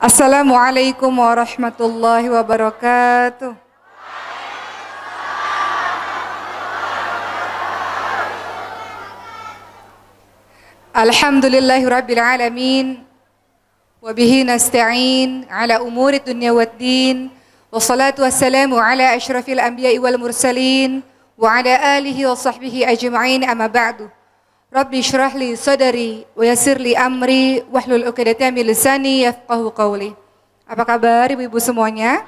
Assalamualaikum warahmatullahi wabarakatuh. Alhamdulillahirabbil alamin wa bihi nasta'in ala umuri dunya waddin wassalatu wassalamu ala asyrafil anbiya'i wal mursalin wa ala alihi wa sahbihi ajma'in amma ba'du. Rabbi syrah li sadari wa yassir li amri wahlul 'uqdatam min lisani yafqahu qawli. Apa kabar ibu-ibu semuanya?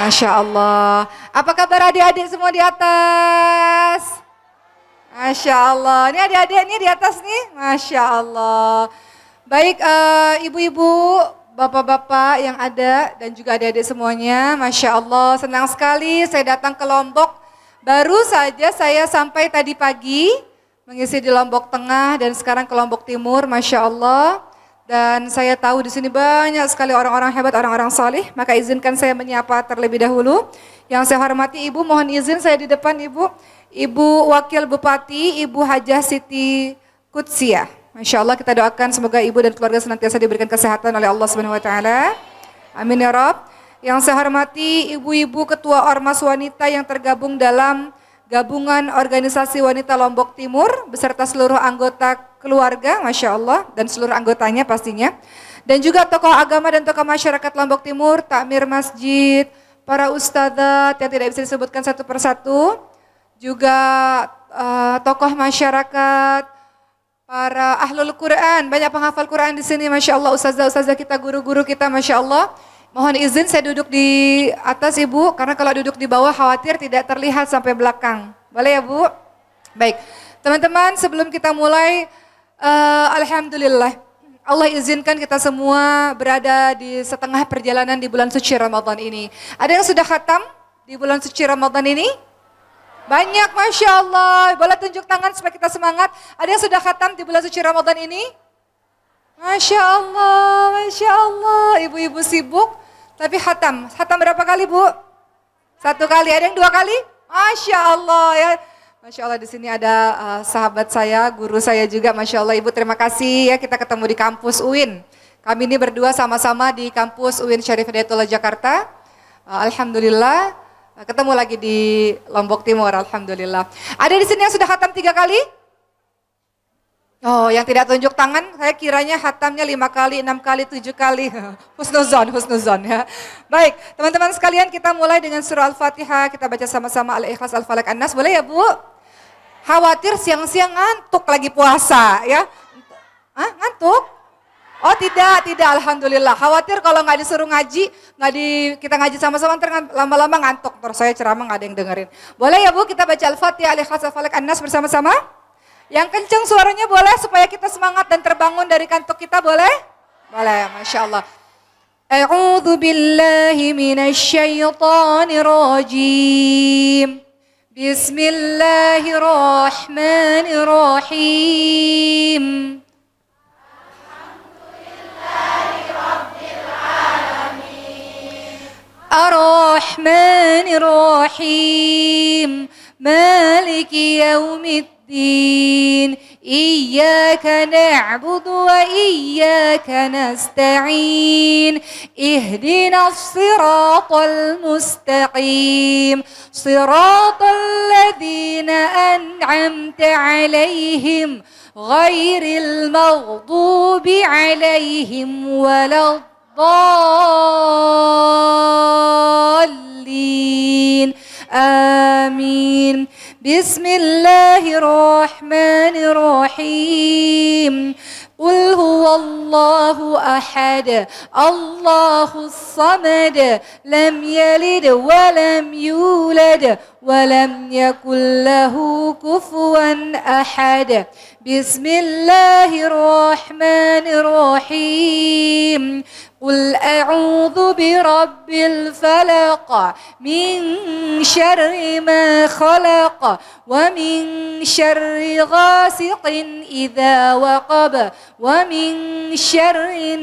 Masya Allah. Apa kabar adik-adik semua di atas? Masya Allah. Ini adik-adik nih di atas nih. Masya Allah. Baik ibu-ibu, bapak-bapak yang ada dan juga adik-adik semuanya. Masya Allah. Senang sekali saya datang ke Lombok. Baru saja saya sampai tadi pagi mengisi di Lombok Tengah dan sekarang ke Lombok Timur, Masya Allah. Dan saya tahu di sini banyak sekali orang-orang hebat, orang-orang saleh. Maka izinkan saya menyapa terlebih dahulu. Yang saya hormati Ibu, mohon izin saya di depan Ibu. Ibu Wakil Bupati, Ibu Hajah Siti Kutsia. Masya Allah, kita doakan semoga Ibu dan keluarga senantiasa diberikan kesehatan oleh Allah Subhanahu Wa Taala. Amin ya Rabb. Yang saya hormati ibu-ibu ketua Ormas Wanita yang tergabung dalam Gabungan Organisasi Wanita Lombok Timur beserta seluruh anggota keluarga, Masya Allah, dan seluruh anggotanya pastinya. Dan juga tokoh agama dan tokoh masyarakat Lombok Timur, takmir masjid, para ustadzat yang tidak bisa disebutkan satu persatu, juga tokoh masyarakat, para ahlul Quran, banyak penghafal Quran di sini, Masya Allah, ustazah-ustazah kita, guru-guru kita, Masya Allah. Mohon izin saya duduk di atas Ibu, karena kalau duduk di bawah khawatir tidak terlihat sampai belakang. Boleh ya Bu? Baik, teman-teman sebelum kita mulai, Alhamdulillah, Allah izinkan kita semua berada di setengah perjalanan di bulan suci Ramadan ini. Ada yang sudah khatam di bulan suci Ramadan ini? Banyak, Masya Allah. Boleh tunjuk tangan supaya kita semangat. Ada yang sudah khatam di bulan suci Ramadan ini? Masya Allah, Masya Allah. Ibu-ibu sibuk, tapi khatam. Khatam berapa kali Bu? Satu kali, ada yang dua kali? Masya Allah ya. Masya Allah, di sini ada sahabat saya, guru saya juga. Masya Allah Ibu, terima kasih ya, kita ketemu di kampus UIN. Kami ini berdua sama-sama di kampus UIN Syarif Hidayatullah Jakarta. Alhamdulillah, ketemu lagi di Lombok Timur, Alhamdulillah. Ada di sini yang sudah khatam 3 kali? Oh, yang tidak tunjuk tangan, saya kiranya khatamnya 5 kali, 6 kali, 7 kali. Husnuzon ya. Baik, teman-teman sekalian, kita mulai dengan surah Al-Fatihah. Kita baca sama-sama Al-Ikhlas, Al-Falaq, An-Nas. Boleh ya Bu? Khawatir siang-siang ngantuk lagi puasa ya. Hah, ngantuk? Oh tidak, Alhamdulillah. Khawatir kalau nggak disuruh ngaji, kita ngaji sama-sama, lama-lama ngantuk. Terus saya ceramah nggak ada yang dengerin. Boleh ya Bu, kita baca Al-Fatihah, Al-Ikhlas, Al-Falaq, An-Nas bersama-sama? Yang kenceng suaranya boleh supaya kita semangat dan terbangun dari kantuk kita, boleh? Boleh, Masya Allah. A'udzu billahi minasyaitonir rajim. Bismillahirrahmanirrahim. Alhamdulillahirabbil alamin. Ar-Rahmanir-Rahim. Maliki yaumiddin. إياك نعبد وإياك نستعين اهدنا الصراط المستقيم صراط الذين أنعمت عليهم غير المغضوب عليهم ولا الضالين آمين. Bismillahirrahmanirrahim. Qul huwallahu ahad, Allahus samad, lam yalid wa lam yulad wa lam yakul lahu kufuwan ahad. Bismillahirrahmanirrahim. Qul a'udzu birabbil falaq min syarri ma khalaq wa min syarri ghasiqin idza waqab wa min syarri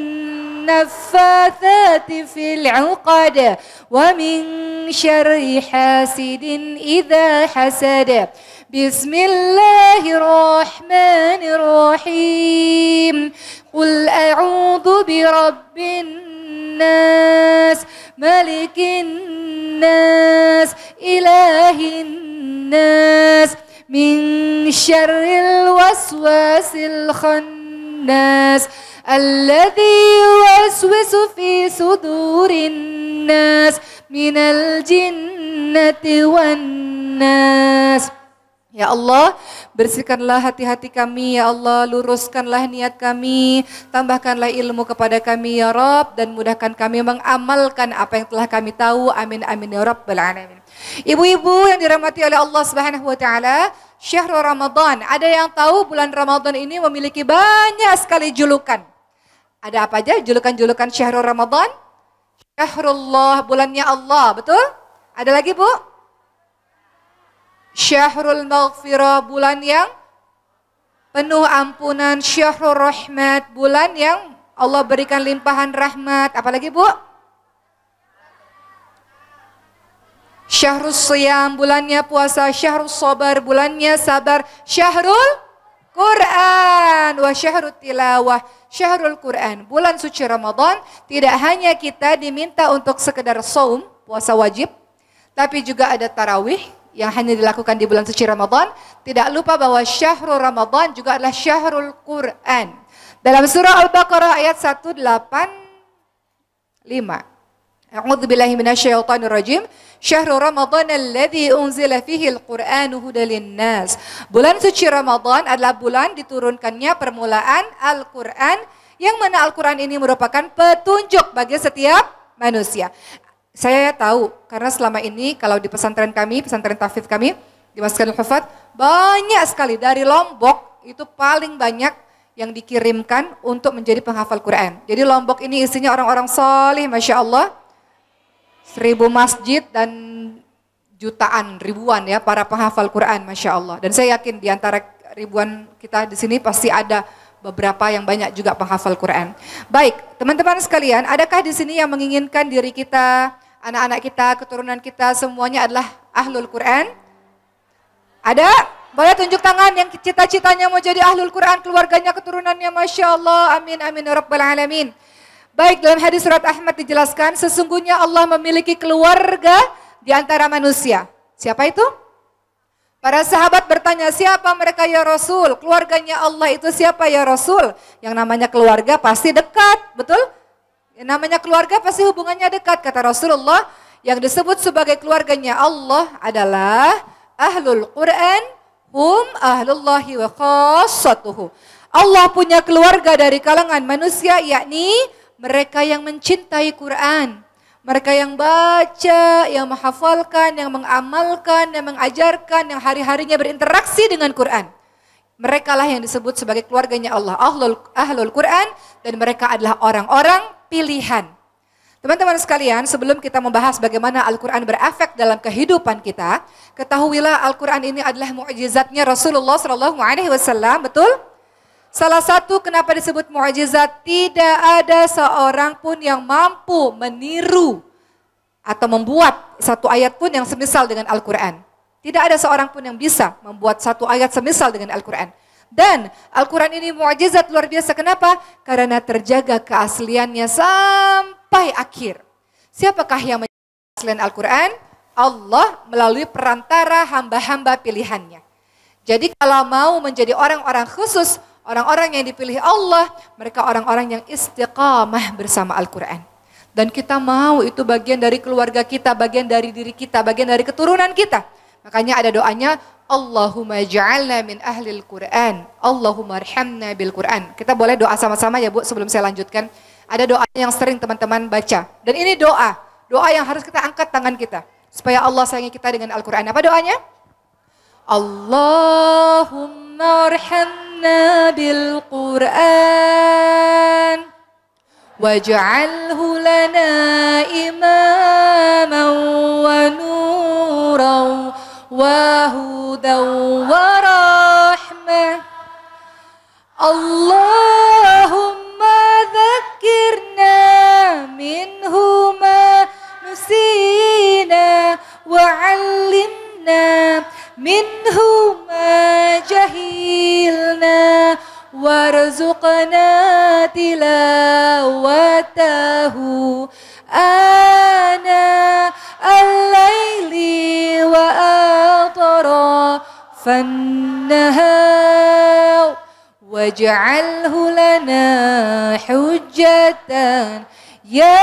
naffatsati fil 'uqad wa min syarri hasidin idza hasad. Bismillahirrahmanirrahim. Qul a'udzu birabbin nas, malikin nas, ilahin nas, min syarril waswasil khannas, alladzi yuwaswisu fi sudurin nas, minal jinnati wan nas. Ya Allah, bersihkanlah hati-hati kami, ya Allah, luruskanlah niat kami, tambahkanlah ilmu kepada kami, ya Rabb, dan mudahkan kami mengamalkan apa yang telah kami tahu. Amin, amin, ya Rabbal alamin. Ibu-ibu yang dirahmati oleh Allah Subhanahu wa taala, Syahrul Ramadan. Ada yang tahu bulan Ramadan ini memiliki banyak sekali julukan. Ada apa aja julukan-julukan Syahrul Ramadan? Syahrullah, bulannya Allah, betul? Ada lagi, Bu? Syahrul Maghfirah, bulan yang penuh ampunan. Syahrul Rahmat, bulan yang Allah berikan limpahan rahmat. Apalagi, Bu? Syahrul Siyam, bulannya puasa. Syahrul Sabar, bulannya sabar. Syahrul Quran wa Syahrul Tilawah, Syahrul Quran, bulan suci Ramadan. Tidak hanya kita diminta untuk sekedar saum, puasa wajib, tapi juga ada tarawih yang hanya dilakukan di bulan suci Ramadan. Tidak lupa bahwa Syahrul Ramadan juga adalah Syahrul Quran. Dalam surah Al-Baqarah ayat 185. A'udzubillahi minasyaitonir rajim. Syahrul Ramadan alladzi unzila fihi al-Qur'anu hudal linnas. Bulan suci Ramadan adalah bulan diturunkannya permulaan Al-Qur'an, yang mana Al-Qur'an ini merupakan petunjuk bagi setiap manusia. Saya tahu karena selama ini kalau di pesantren kami, pesantren tahfidz kami di Masjidil Hufad, banyak sekali dari Lombok itu paling banyak yang dikirimkan untuk menjadi penghafal Quran. Jadi Lombok ini isinya orang-orang saleh, Masya Allah. 1000 masjid dan jutaan, ribuan ya para penghafal Quran, Masya Allah. Dan saya yakin di antara ribuan kita di sini pasti ada beberapa yang banyak juga penghafal Quran. Baik, teman-teman sekalian, adakah di sini yang menginginkan diri kita, anak-anak kita, keturunan kita semuanya adalah ahlul Quran? Ada? Boleh tunjuk tangan yang cita-citanya mau jadi ahlul Quran, keluarganya, keturunannya, Masya Allah, amin, amin, ya Rabbal alamin. Baik, dalam hadis surat Ahmad dijelaskan, sesungguhnya Allah memiliki keluarga di antara manusia. Siapa itu? Para sahabat bertanya, siapa mereka ya Rasul? Keluarganya Allah itu siapa ya Rasul? Yang namanya keluarga pasti dekat, betul? Yang namanya keluarga pasti hubungannya dekat. Kata Rasulullah, yang disebut sebagai keluarganya Allah adalah ahlul Quran, hum ahlullahi wa khassatuhu. Allah punya keluarga dari kalangan manusia, yakni mereka yang mencintai Quran, mereka yang baca, yang menghafalkan, yang mengamalkan, yang mengajarkan, yang hari-harinya berinteraksi dengan Quran. Mereka lah yang disebut sebagai keluarganya Allah, ahlul Quran, dan mereka adalah orang-orang pilihan. Teman-teman sekalian, sebelum kita membahas bagaimana Al-Quran berefek dalam kehidupan kita, ketahuilah Al-Quran ini adalah mukjizatnya Rasulullah SAW, betul? Salah satu kenapa disebut mukjizat, tidak ada seorang pun yang mampu meniru atau membuat satu ayat pun yang semisal dengan Al-Quran. Tidak ada seorang pun yang bisa membuat satu ayat semisal dengan Al-Quran. Dan Al-Quran ini mukjizat luar biasa. Kenapa? Karena terjaga keasliannya sampai akhir. Siapakah yang menjaga keaslian Al-Quran? Allah melalui perantara hamba-hamba pilihannya. Jadi kalau mau menjadi orang-orang khusus, orang-orang yang dipilih Allah, mereka orang-orang yang istiqamah bersama Al-Quran. Dan kita mau itu bagian dari keluarga kita, bagian dari diri kita, bagian dari keturunan kita. Makanya ada doanya, Allahumma ja'alna min ahlil Quran, Allahumma arhamna bil Quran. Kita boleh doa sama-sama ya Bu sebelum saya lanjutkan. Ada doa yang sering teman-teman baca. Dan ini doa yang harus kita angkat tangan kita. Supaya Allah sayangi kita dengan Al-Quran. Apa doanya? Allahumma arhamna bil Quran waj'alhu lana imaman wa nuran wa hudan wa rahmah. Allahumma dhakkirna minhu ma nusina wa 'allimna minhu ma jahilna warzuqna tilawatahu ana al-laili wa atrafan nahar waj'alhu lana hujjatan ya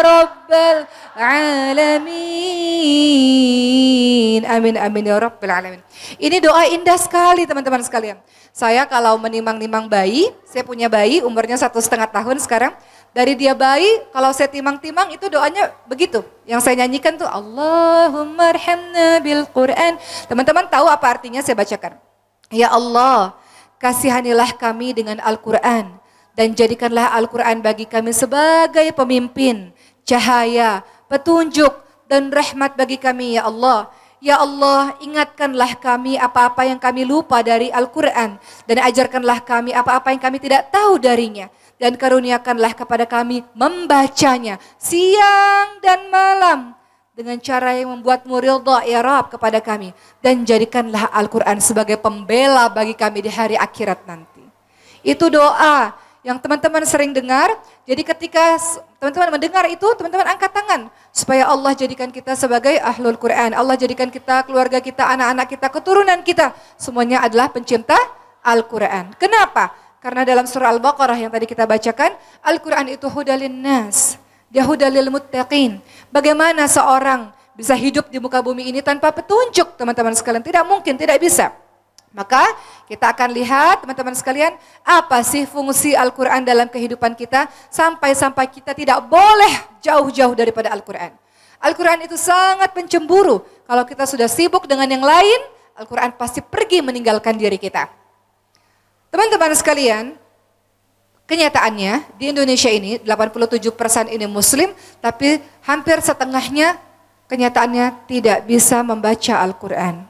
rabbal alamin. Amin amin ya rabbal alamin. Ini doa indah sekali teman-teman sekalian. Saya kalau menimang-nimang bayi, saya punya bayi umurnya 1,5 tahun sekarang. Dari dia bayi, kalau saya timang-timang itu doanya begitu. Yang saya nyanyikan tuh Allahumma arhamna bil Quran. Teman-teman tahu apa artinya? Saya bacakan. Ya Allah, kasihanilah kami dengan Al-Quran. Dan jadikanlah Al-Quran bagi kami sebagai pemimpin, cahaya, petunjuk, dan rahmat bagi kami ya Allah. Ya Allah, ingatkanlah kami apa-apa yang kami lupa dari Al-Quran. Dan ajarkanlah kami apa-apa yang kami tidak tahu darinya. Dan karuniakanlah kepada kami membacanya siang dan malam. Dengan cara yang membuatmu ridha ya Rabb kepada kami. Dan jadikanlah Al-Quran sebagai pembela bagi kami di hari akhirat nanti. Itu doa yang teman-teman sering dengar. Jadi ketika teman-teman mendengar itu, teman-teman angkat tangan. Supaya Allah jadikan kita sebagai ahlul Quran. Allah jadikan kita, keluarga kita, anak-anak kita, keturunan kita. Semuanya adalah pencinta Al-Quran. Kenapa? Karena dalam surah Al-Baqarah yang tadi kita bacakan, Al-Quran itu hudalin nas. Dia hudalil muttaqin. Bagaimana seorang bisa hidup di muka bumi ini tanpa petunjuk, teman-teman sekalian? Tidak mungkin, tidak bisa. Maka kita akan lihat teman-teman sekalian, apa sih fungsi Al-Quran dalam kehidupan kita sampai-sampai kita tidak boleh jauh-jauh daripada Al-Quran. Al-Quran itu sangat pencemburu. Kalau kita sudah sibuk dengan yang lain, Al-Quran pasti pergi meninggalkan diri kita. Teman-teman sekalian, kenyataannya di Indonesia ini 87% ini Muslim, tapi hampir setengahnya kenyataannya tidak bisa membaca Al-Quran.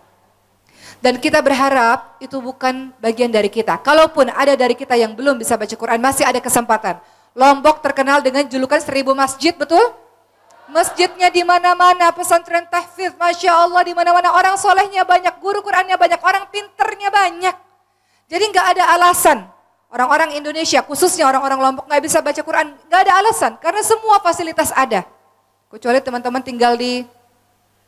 Dan kita berharap itu bukan bagian dari kita. Kalaupun ada dari kita yang belum bisa baca Quran, masih ada kesempatan. Lombok terkenal dengan julukan 1000 masjid, betul? Masjidnya di mana-mana, pesantren tahfidz, Masya Allah, di mana-mana orang solehnya banyak, guru Qurannya banyak, orang pinternya banyak. Jadi nggak ada alasan orang-orang Indonesia, khususnya orang-orang Lombok nggak bisa baca Quran, nggak ada alasan karena semua fasilitas ada. Kecuali teman-teman tinggal di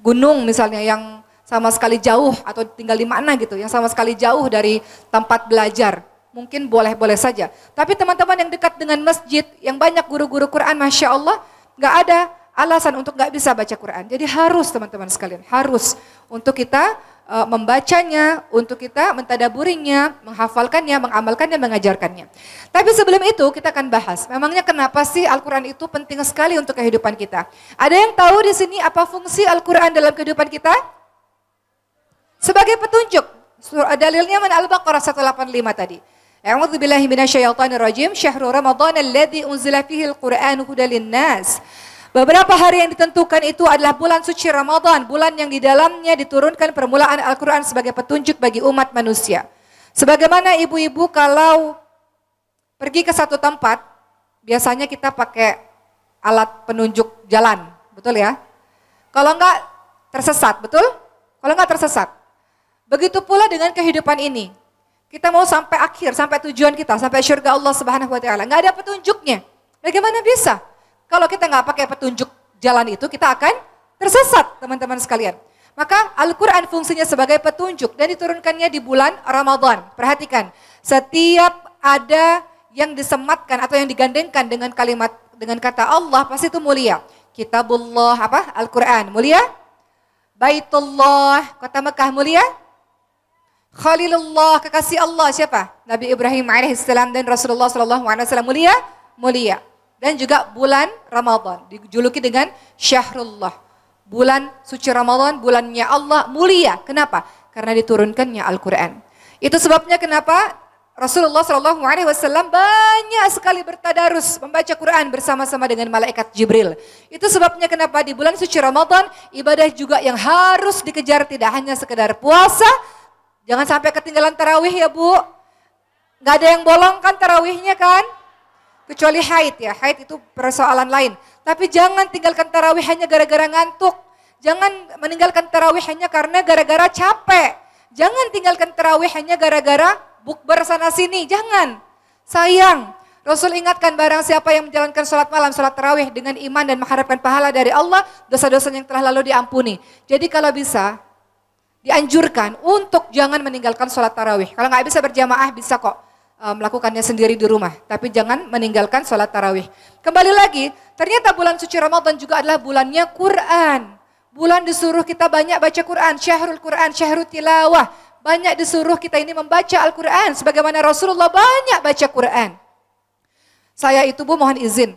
gunung misalnya yang sama sekali jauh atau tinggal di mana gitu, yang sama sekali jauh dari tempat belajar. Mungkin boleh-boleh saja. Tapi teman-teman yang dekat dengan masjid, yang banyak guru-guru Quran, Masya Allah, nggak ada alasan untuk nggak bisa baca Quran. Jadi harus teman-teman sekalian, harus untuk kita membacanya, untuk kita mentadaburinya, menghafalkannya, mengamalkannya, mengajarkannya. Tapi sebelum itu kita akan bahas, memangnya kenapa sih Al-Quran itu penting sekali untuk kehidupan kita? Ada yang tahu di sini apa fungsi Al-Quran dalam kehidupan kita? Sebagai petunjuk, dalilnya min Al-Baqarah 185 tadi. A'udzu billahi minasyaitonir rajim. Syahrul Ramadan alladzi unzila fihi al-Qur'anu hudal linnas. Beberapa hari yang ditentukan itu adalah bulan suci Ramadan, bulan yang di dalamnya diturunkan permulaan Al-Qur'an sebagai petunjuk bagi umat manusia. Sebagaimana ibu-ibu kalau pergi ke satu tempat, biasanya kita pakai alat penunjuk jalan, betul ya? Kalau enggak tersesat, betul? Kalau enggak tersesat. Begitu pula dengan kehidupan ini. Kita mau sampai akhir, sampai tujuan kita, sampai surga Allah Subhanahu wa taala. Enggak ada petunjuknya. Bagaimana bisa? Kalau kita enggak pakai petunjuk jalan itu, kita akan tersesat, teman-teman sekalian. Maka Al-Qur'an fungsinya sebagai petunjuk dan diturunkannya di bulan Ramadan. Perhatikan, setiap ada yang disematkan atau yang digandengkan dengan kalimat dengan kata Allah pasti itu mulia. Kitabullah apa? Al-Qur'an mulia. Baitullah, kota Mekah mulia. Khalilullah, kekasih Allah siapa? Nabi Ibrahim alaihissalam dan Rasulullah sallallahu alaihi wasallam mulia, mulia. Dan juga bulan Ramadan dijuluki dengan Syahrullah. Bulan suci Ramadan, bulannya Allah mulia. Kenapa? Karena diturunkannya Al-Qur'an. Itu sebabnya kenapa Rasulullah sallallahu alaihi wasallam banyak sekali bertadarus membaca Quran bersama-sama dengan malaikat Jibril. Itu sebabnya kenapa di bulan suci Ramadan ibadah juga yang harus dikejar, tidak hanya sekedar puasa. Jangan sampai ketinggalan tarawih ya Bu. Gak ada yang bolong kan tarawihnya kan? Kecuali haid ya, haid itu persoalan lain. Tapi jangan tinggalkan tarawih hanya gara-gara ngantuk. Jangan meninggalkan tarawih hanya karena gara-gara capek. Jangan tinggalkan tarawih hanya gara-gara bukber sana sini. Jangan. Sayang. Rasul ingatkan barang siapa yang menjalankan sholat malam, sholat tarawih dengan iman dan mengharapkan pahala dari Allah, dosa-dosanya yang telah lalu diampuni. Jadi kalau bisa, dianjurkan untuk jangan meninggalkan sholat tarawih. Kalau nggak bisa berjamaah, bisa kok melakukannya sendiri di rumah. Tapi jangan meninggalkan sholat tarawih. Kembali lagi, ternyata bulan suci Ramadan juga adalah bulannya Quran. Bulan disuruh kita banyak baca Quran, syahrul Quran, syahrul tilawah. Banyak disuruh kita ini membaca Al-Quran, sebagaimana Rasulullah banyak baca Quran. Saya itu Bu mohon izin,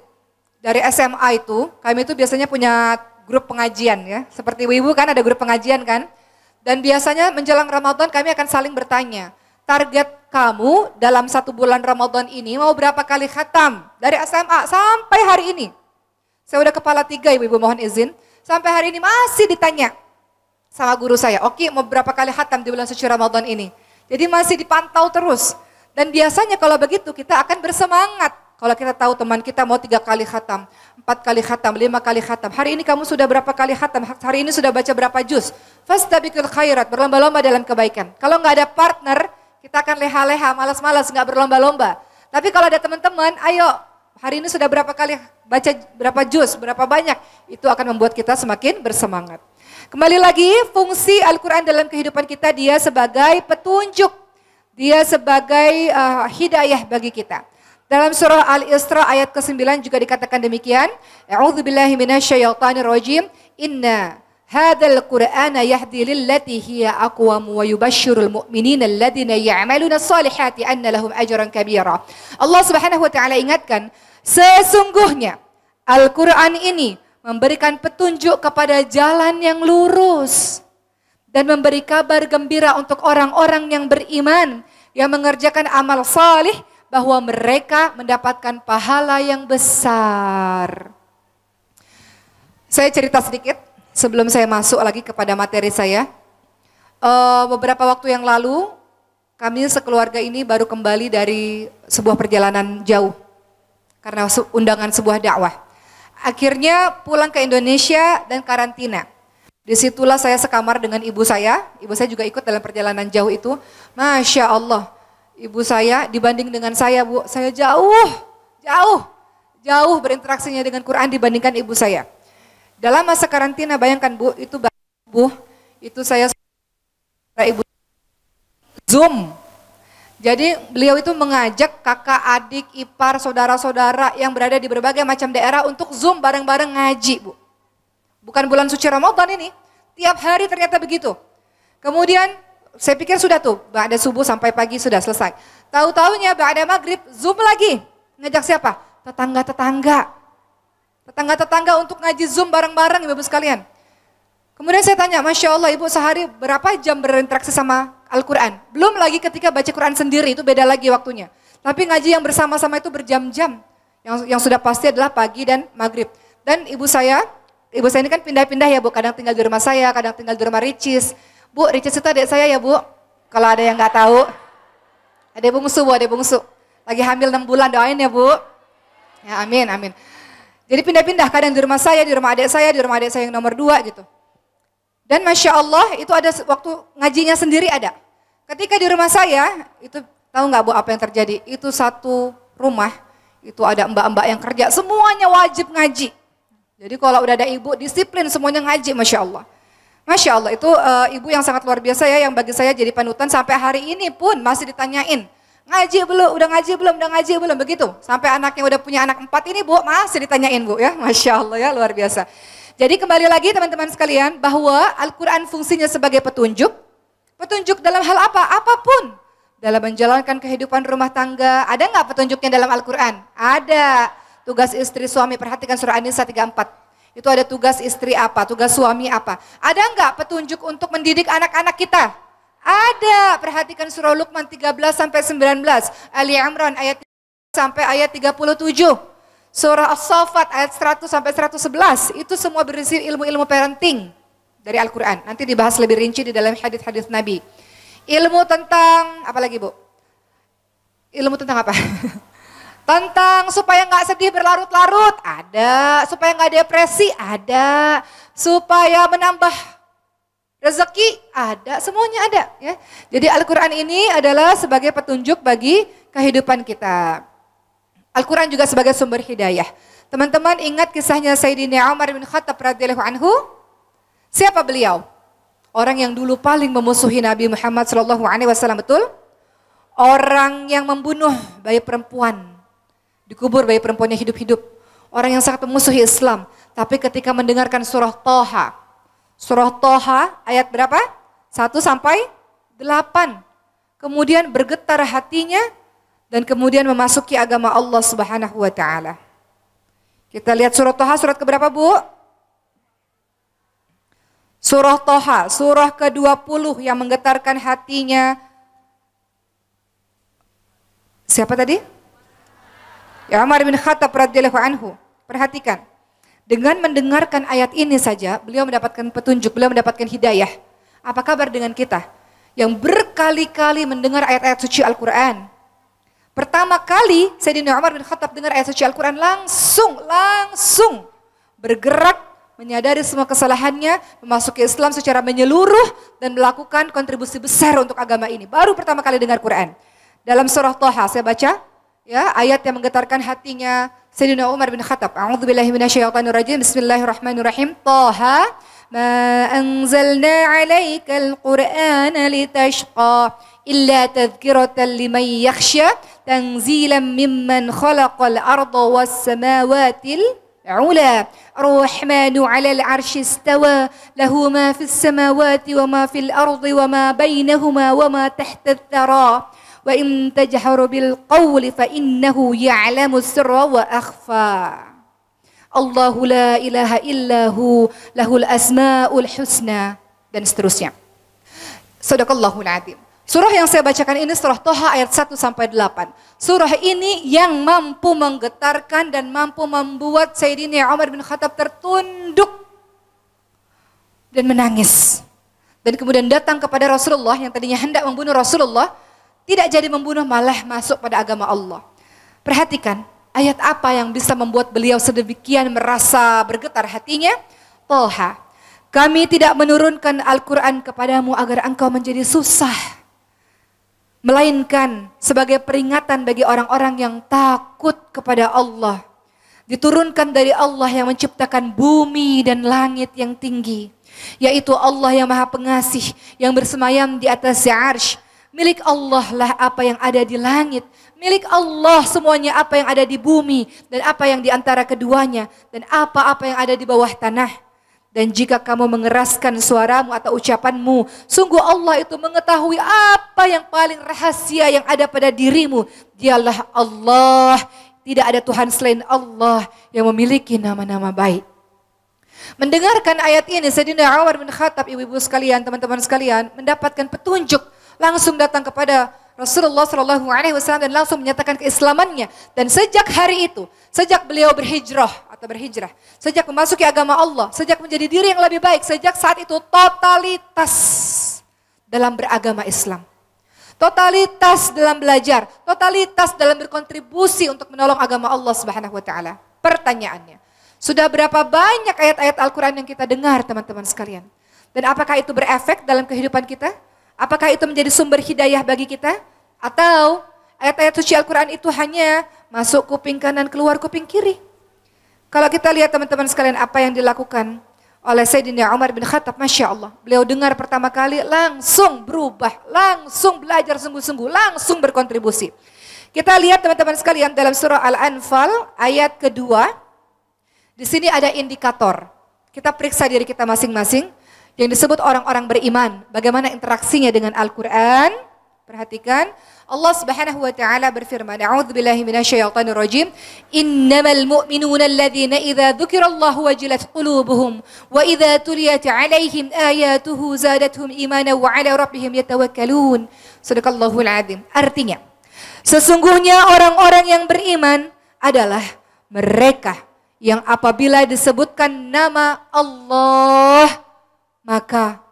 dari SMA itu, kami itu biasanya punya grup pengajian ya. Seperti ibu kan ada grup pengajian kan. Dan biasanya menjelang Ramadan kami akan saling bertanya, target kamu dalam 1 bulan Ramadan ini mau berapa kali khatam? Dari SMA sampai hari ini. Saya udah kepala 3 ibu mohon izin. Sampai hari ini masih ditanya sama guru saya, oke mau berapa kali khatam di bulan suci Ramadan ini? Jadi masih dipantau terus. Dan biasanya kalau begitu kita akan bersemangat. Kalau kita tahu teman kita mau 3 kali khatam, 4 kali khatam, 5 kali khatam. Hari ini kamu sudah berapa kali khatam? Hari ini sudah baca berapa juz? Fastabiqul khairat, berlomba-lomba dalam kebaikan. Kalau nggak ada partner, kita akan leha-leha, malas-malas, nggak berlomba-lomba. Tapi kalau ada teman-teman, ayo hari ini sudah berapa kali baca berapa juz, berapa banyak. Itu akan membuat kita semakin bersemangat. Kembali lagi, fungsi Al-Quran dalam kehidupan kita, dia sebagai petunjuk. Dia sebagai hidayah bagi kita. Dalam surah Al-Isra ayat ke-9 juga dikatakan demikian. A'udzubillahi minasyaitonirrajim. Inna hadzal Qur'ana yahdi lillati hiya aqwam wa yubashshirul mu'minina alladziina ya'maluna shalihati anna lahum ajran kabira. Allah Subhanahu wa taala ingatkan, sesungguhnya Al-Qur'an ini memberikan petunjuk kepada jalan yang lurus dan memberi kabar gembira untuk orang-orang yang beriman yang mengerjakan amal salih, bahwa mereka mendapatkan pahala yang besar. Saya cerita sedikit sebelum saya masuk lagi kepada materi saya. Beberapa waktu yang lalu, kami sekeluarga ini baru kembali dari sebuah perjalanan jauh. Karena undangan sebuah dakwah. Akhirnya pulang ke Indonesia dan karantina. Disitulah saya sekamar dengan ibu saya. Ibu saya juga ikut dalam perjalanan jauh itu. Masya Allah. Ibu saya dibanding dengan saya Bu, saya jauh berinteraksinya dengan Quran dibandingkan ibu saya. Dalam masa karantina bayangkan Bu, itu saya ibu Zoom. Jadi beliau itu mengajak kakak, adik, ipar, saudara-saudara yang berada di berbagai macam daerah untuk Zoom bareng-bareng ngaji Bu. Bukan bulan suci Ramadan ini, tiap hari ternyata begitu. Kemudian saya pikir sudah tuh, ba'da subuh sampai pagi sudah selesai. Tahu-taunya ba'da maghrib, Zoom lagi. Ngajak siapa? Tetangga-tetangga untuk ngaji Zoom bareng-bareng Ibu sekalian. Kemudian saya tanya, Masya Allah Ibu sehari berapa jam berinteraksi sama Al-Quran? Belum lagi ketika baca Quran sendiri, itu beda lagi waktunya. Tapi ngaji yang bersama-sama itu berjam-jam. Yang sudah pasti adalah pagi dan maghrib. Dan ibu saya ini kan pindah-pindah ya Bu, kadang tinggal di rumah saya, kadang tinggal di rumah Ricis. Bu, Ricis itu adik saya ya Bu, kalau ada yang nggak tahu. Adik bungsu Bu, adik bungsu. Lagi hamil 6 bulan, doain ya Bu. Ya amin, amin. Jadi pindah-pindah, kadang di rumah saya, di rumah adik saya, di rumah adik saya yang nomor 2 gitu. Dan Masya Allah itu ada waktu ngajinya sendiri ada. Ketika di rumah saya, itu tahu nggak Bu apa yang terjadi? Itu satu rumah, itu ada mbak-mbak yang kerja, semuanya wajib ngaji. Jadi kalau udah ada ibu, disiplin semuanya ngaji, Masya Allah. Masya Allah, itu ibu yang sangat luar biasa ya, yang bagi saya jadi panutan sampai hari ini pun masih ditanyain, ngaji belum, udah ngaji belum, begitu. Sampai anaknya udah punya anak 4 ini Bu, masih ditanyain Bu ya, Masya Allah ya, luar biasa. Jadi kembali lagi teman-teman sekalian, bahwa Al-Quran fungsinya sebagai petunjuk dalam hal apa? Apapun. Dalam menjalankan kehidupan rumah tangga, ada nggak petunjuknya dalam Al-Quran? Ada. Tugas istri suami, perhatikan surah An-Nisa 34. Itu ada tugas istri apa, tugas suami apa. Ada enggak petunjuk untuk mendidik anak-anak kita? Ada. Perhatikan surah Luqman 13 sampai 19, Ali Imran ayat 3 sampai ayat 37. Surah As-Saffat ayat 100 sampai 111. Itu semua berisi ilmu-ilmu parenting dari Al-Qur'an. Nanti dibahas lebih rinci di dalam hadis-hadis Nabi. Ilmu tentang apa lagi, Bu? Ilmu tentang apa? Tentang supaya nggak sedih berlarut-larut, ada. Supaya nggak depresi, ada. Supaya menambah rezeki, ada. Semuanya ada. Ya. Jadi Al-Quran ini adalah sebagai petunjuk bagi kehidupan kita. Al-Quran juga sebagai sumber hidayah. Teman-teman ingat kisahnya Sayyidina Umar bin Khattab radhiyallahu anhu? Siapa beliau? Orang yang dulu paling memusuhi Nabi Muhammad SAW, betul? Orang yang membunuh bayi perempuan. Dikubur bayi perempuannya hidup-hidup. Orang yang sangat memusuhi Islam. Tapi ketika mendengarkan surah Thaha. Surah Thaha ayat berapa? 1 sampai 8. Kemudian bergetar hatinya. Dan kemudian memasuki agama Allah Subhanahu wa ta'ala. Kita lihat surah Thaha, surat keberapa Bu? Surah Thaha, surah ke-20 yang menggetarkan hatinya. Siapa tadi? Ya Umar bin Khattab radhiyallahu anhu. Perhatikan. Dengan mendengarkan ayat ini saja, beliau mendapatkan petunjuk, beliau mendapatkan hidayah. Apa kabar dengan kita? Yang berkali-kali mendengar ayat-ayat suci Al-Quran. Pertama kali Sayyidina Umar bin Khattab dengar ayat suci Al-Quran, langsung bergerak, menyadari semua kesalahannya, memasuki Islam secara menyeluruh, dan melakukan kontribusi besar untuk agama ini. Baru pertama kali dengar Quran. Dalam surah Thaha, saya baca, ya, ayat yang menggetarkan hatinya Sayyidina Umar bin Khattab. A'udzubillahi minasyaitonirrajim. Bismillahirrahmanirrahim. Thaha ma anzalna 'alaikal qur'ana litashqa illa tadhkiratan liman yakhsha tanzilan mimman khalaqal arda was samawatil ula. Ar-Rahmanu 'alal 'arsy istawa lahu ma fis samawati wa ma fil ardi wa ma bainahuma wa ma tahta ath-thara. Wa in tajharu bil qawli fa innahu ya'lamu sirra wa akhfa. Allahu la ilaha illahu lahul asmaul husna, dan seterusnya. Shadaqallahul azim. Surah yang saya bacakan ini surah Thaha ayat 1 sampai 8. Surah ini yang mampu menggetarkan dan mampu membuat Sayyidina Umar bin Khattab tertunduk dan menangis. Dan kemudian datang kepada Rasulullah yang tadinya hendak membunuh Rasulullah. Tidak jadi membunuh, malah masuk pada agama Allah. Perhatikan, ayat apa yang bisa membuat beliau sedemikian merasa bergetar hatinya? Thaha, kami tidak menurunkan Al-Quran kepadamu agar engkau menjadi susah. Melainkan sebagai peringatan bagi orang-orang yang takut kepada Allah. Diturunkan dari Allah yang menciptakan bumi dan langit yang tinggi. Yaitu Allah yang maha pengasih, yang bersemayam di atas arsy. Milik Allah lah apa yang ada di langit. Milik Allah semuanya apa yang ada di bumi. Dan apa yang di antara keduanya. Dan apa-apa yang ada di bawah tanah. Dan jika kamu mengeraskan suaramu atau ucapanmu, sungguh Allah itu mengetahui apa yang paling rahasia yang ada pada dirimu. Dialah Allah. Tidak ada Tuhan selain Allah yang memiliki nama-nama baik. Mendengarkan ayat ini, Sayyidina Umar bin Khattab, ibu-ibu sekalian, teman-teman sekalian, mendapatkan petunjuk. Langsung datang kepada Rasulullah SAW dan langsung menyatakan keislamannya. Dan sejak hari itu, sejak beliau berhijrah, sejak memasuki agama Allah, sejak menjadi diri yang lebih baik, sejak saat itu totalitas dalam beragama Islam. Totalitas dalam belajar, totalitas dalam berkontribusi untuk menolong agama Allah Subhanahu wa taala. Pertanyaannya, sudah berapa banyak ayat-ayat Al-Quran yang kita dengar, teman-teman sekalian? Dan apakah itu berefek dalam kehidupan kita? Apakah itu menjadi sumber hidayah bagi kita? Atau ayat-ayat suci Al-Quran itu hanya masuk kuping kanan, keluar kuping kiri? Kalau kita lihat teman-teman sekalian apa yang dilakukan oleh Sayyidina Umar bin Khattab, Masya Allah. Beliau dengar pertama kali langsung berubah, langsung belajar sungguh-sungguh, langsung berkontribusi. Kita lihat teman-teman sekalian dalam surah Al-Anfal ayat kedua. Di sini ada indikator. Kita periksa diri kita masing-masing. Yang disebut orang-orang beriman. Bagaimana interaksinya dengan Al-Quran. Perhatikan. Allah Subhanahu wa taala berfirman, A'udzubillahi minasyaitonirrajim. Innamal mu'minuna alladhina idza dzukirallahu wajilat qulubuhum wa idza tuliyat 'alaihim ayatuhu zadatuhum imanan wa 'ala rabbihim yatawakkalun. Shadaqallahul 'adzim. Artinya, sesungguhnya orang-orang yang beriman adalah mereka yang apabila disebutkan nama Allah maka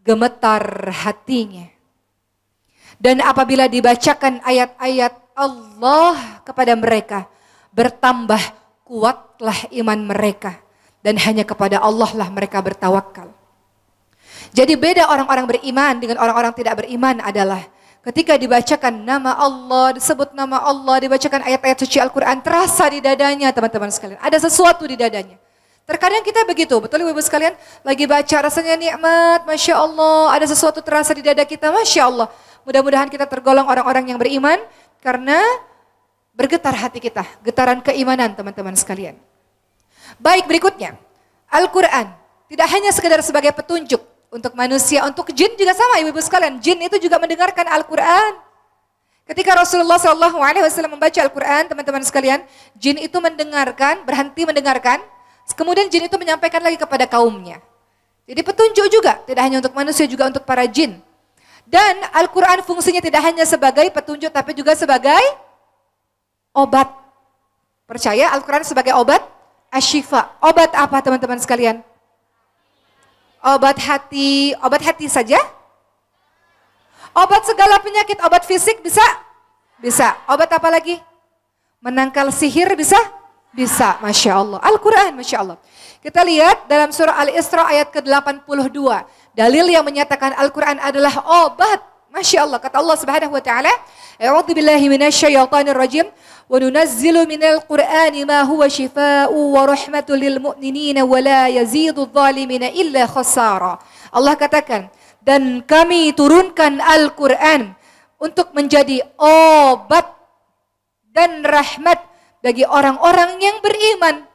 gemetar hatinya. Dan apabila dibacakan ayat-ayat Allah kepada mereka, bertambah kuatlah iman mereka, dan hanya kepada Allah lah mereka bertawakal. Jadi beda orang-orang beriman dengan orang-orang tidak beriman adalah ketika dibacakan nama Allah, disebut nama Allah, dibacakan ayat-ayat suci Al-Quran, terasa di dadanya teman-teman sekalian. Ada sesuatu di dadanya. Terkadang kita begitu, betul ibu sekalian? Lagi baca rasanya nikmat, Masya Allah, ada sesuatu terasa di dada kita, Masya Allah. Mudah-mudahan kita tergolong orang-orang yang beriman karena bergetar hati kita, getaran keimanan teman-teman sekalian. Baik, berikutnya, Al-Quran tidak hanya sekedar sebagai petunjuk untuk manusia, untuk jin juga sama ibu-ibu sekalian. Jin itu juga mendengarkan Al-Quran. Ketika Rasulullah SAW membaca Al-Quran, teman-teman sekalian, jin itu mendengarkan, berhenti mendengarkan, kemudian jin itu menyampaikan lagi kepada kaumnya. Jadi petunjuk juga, tidak hanya untuk manusia, juga untuk para jin. Dan Al-Quran fungsinya tidak hanya sebagai petunjuk, tapi juga sebagai obat. Percaya Al-Quran sebagai obat? Asyifa. Obat apa teman-teman sekalian? Obat hati saja? Obat segala penyakit, obat fisik bisa? Bisa. Obat apa lagi? Menangkal sihir bisa? Bisa, Masya Allah. Al-Quran, Masya Allah. Kita lihat dalam surah Al-Isra ayat ke-82. Dalil yang menyatakan Al-Quran adalah obat. Masya Allah. Kata Allah Subhanahu wa ta'ala, A'udzu billahi minasyaitonir rajim. Wa nunazzilu minal Qur'ani ma huwa shifaa'u wa rahmatul lil mu'minina wa la yazidudz zalimina illa khasara. Allah katakan, dan kami turunkan Al-Quran untuk menjadi obat dan rahmat bagi orang-orang yang beriman.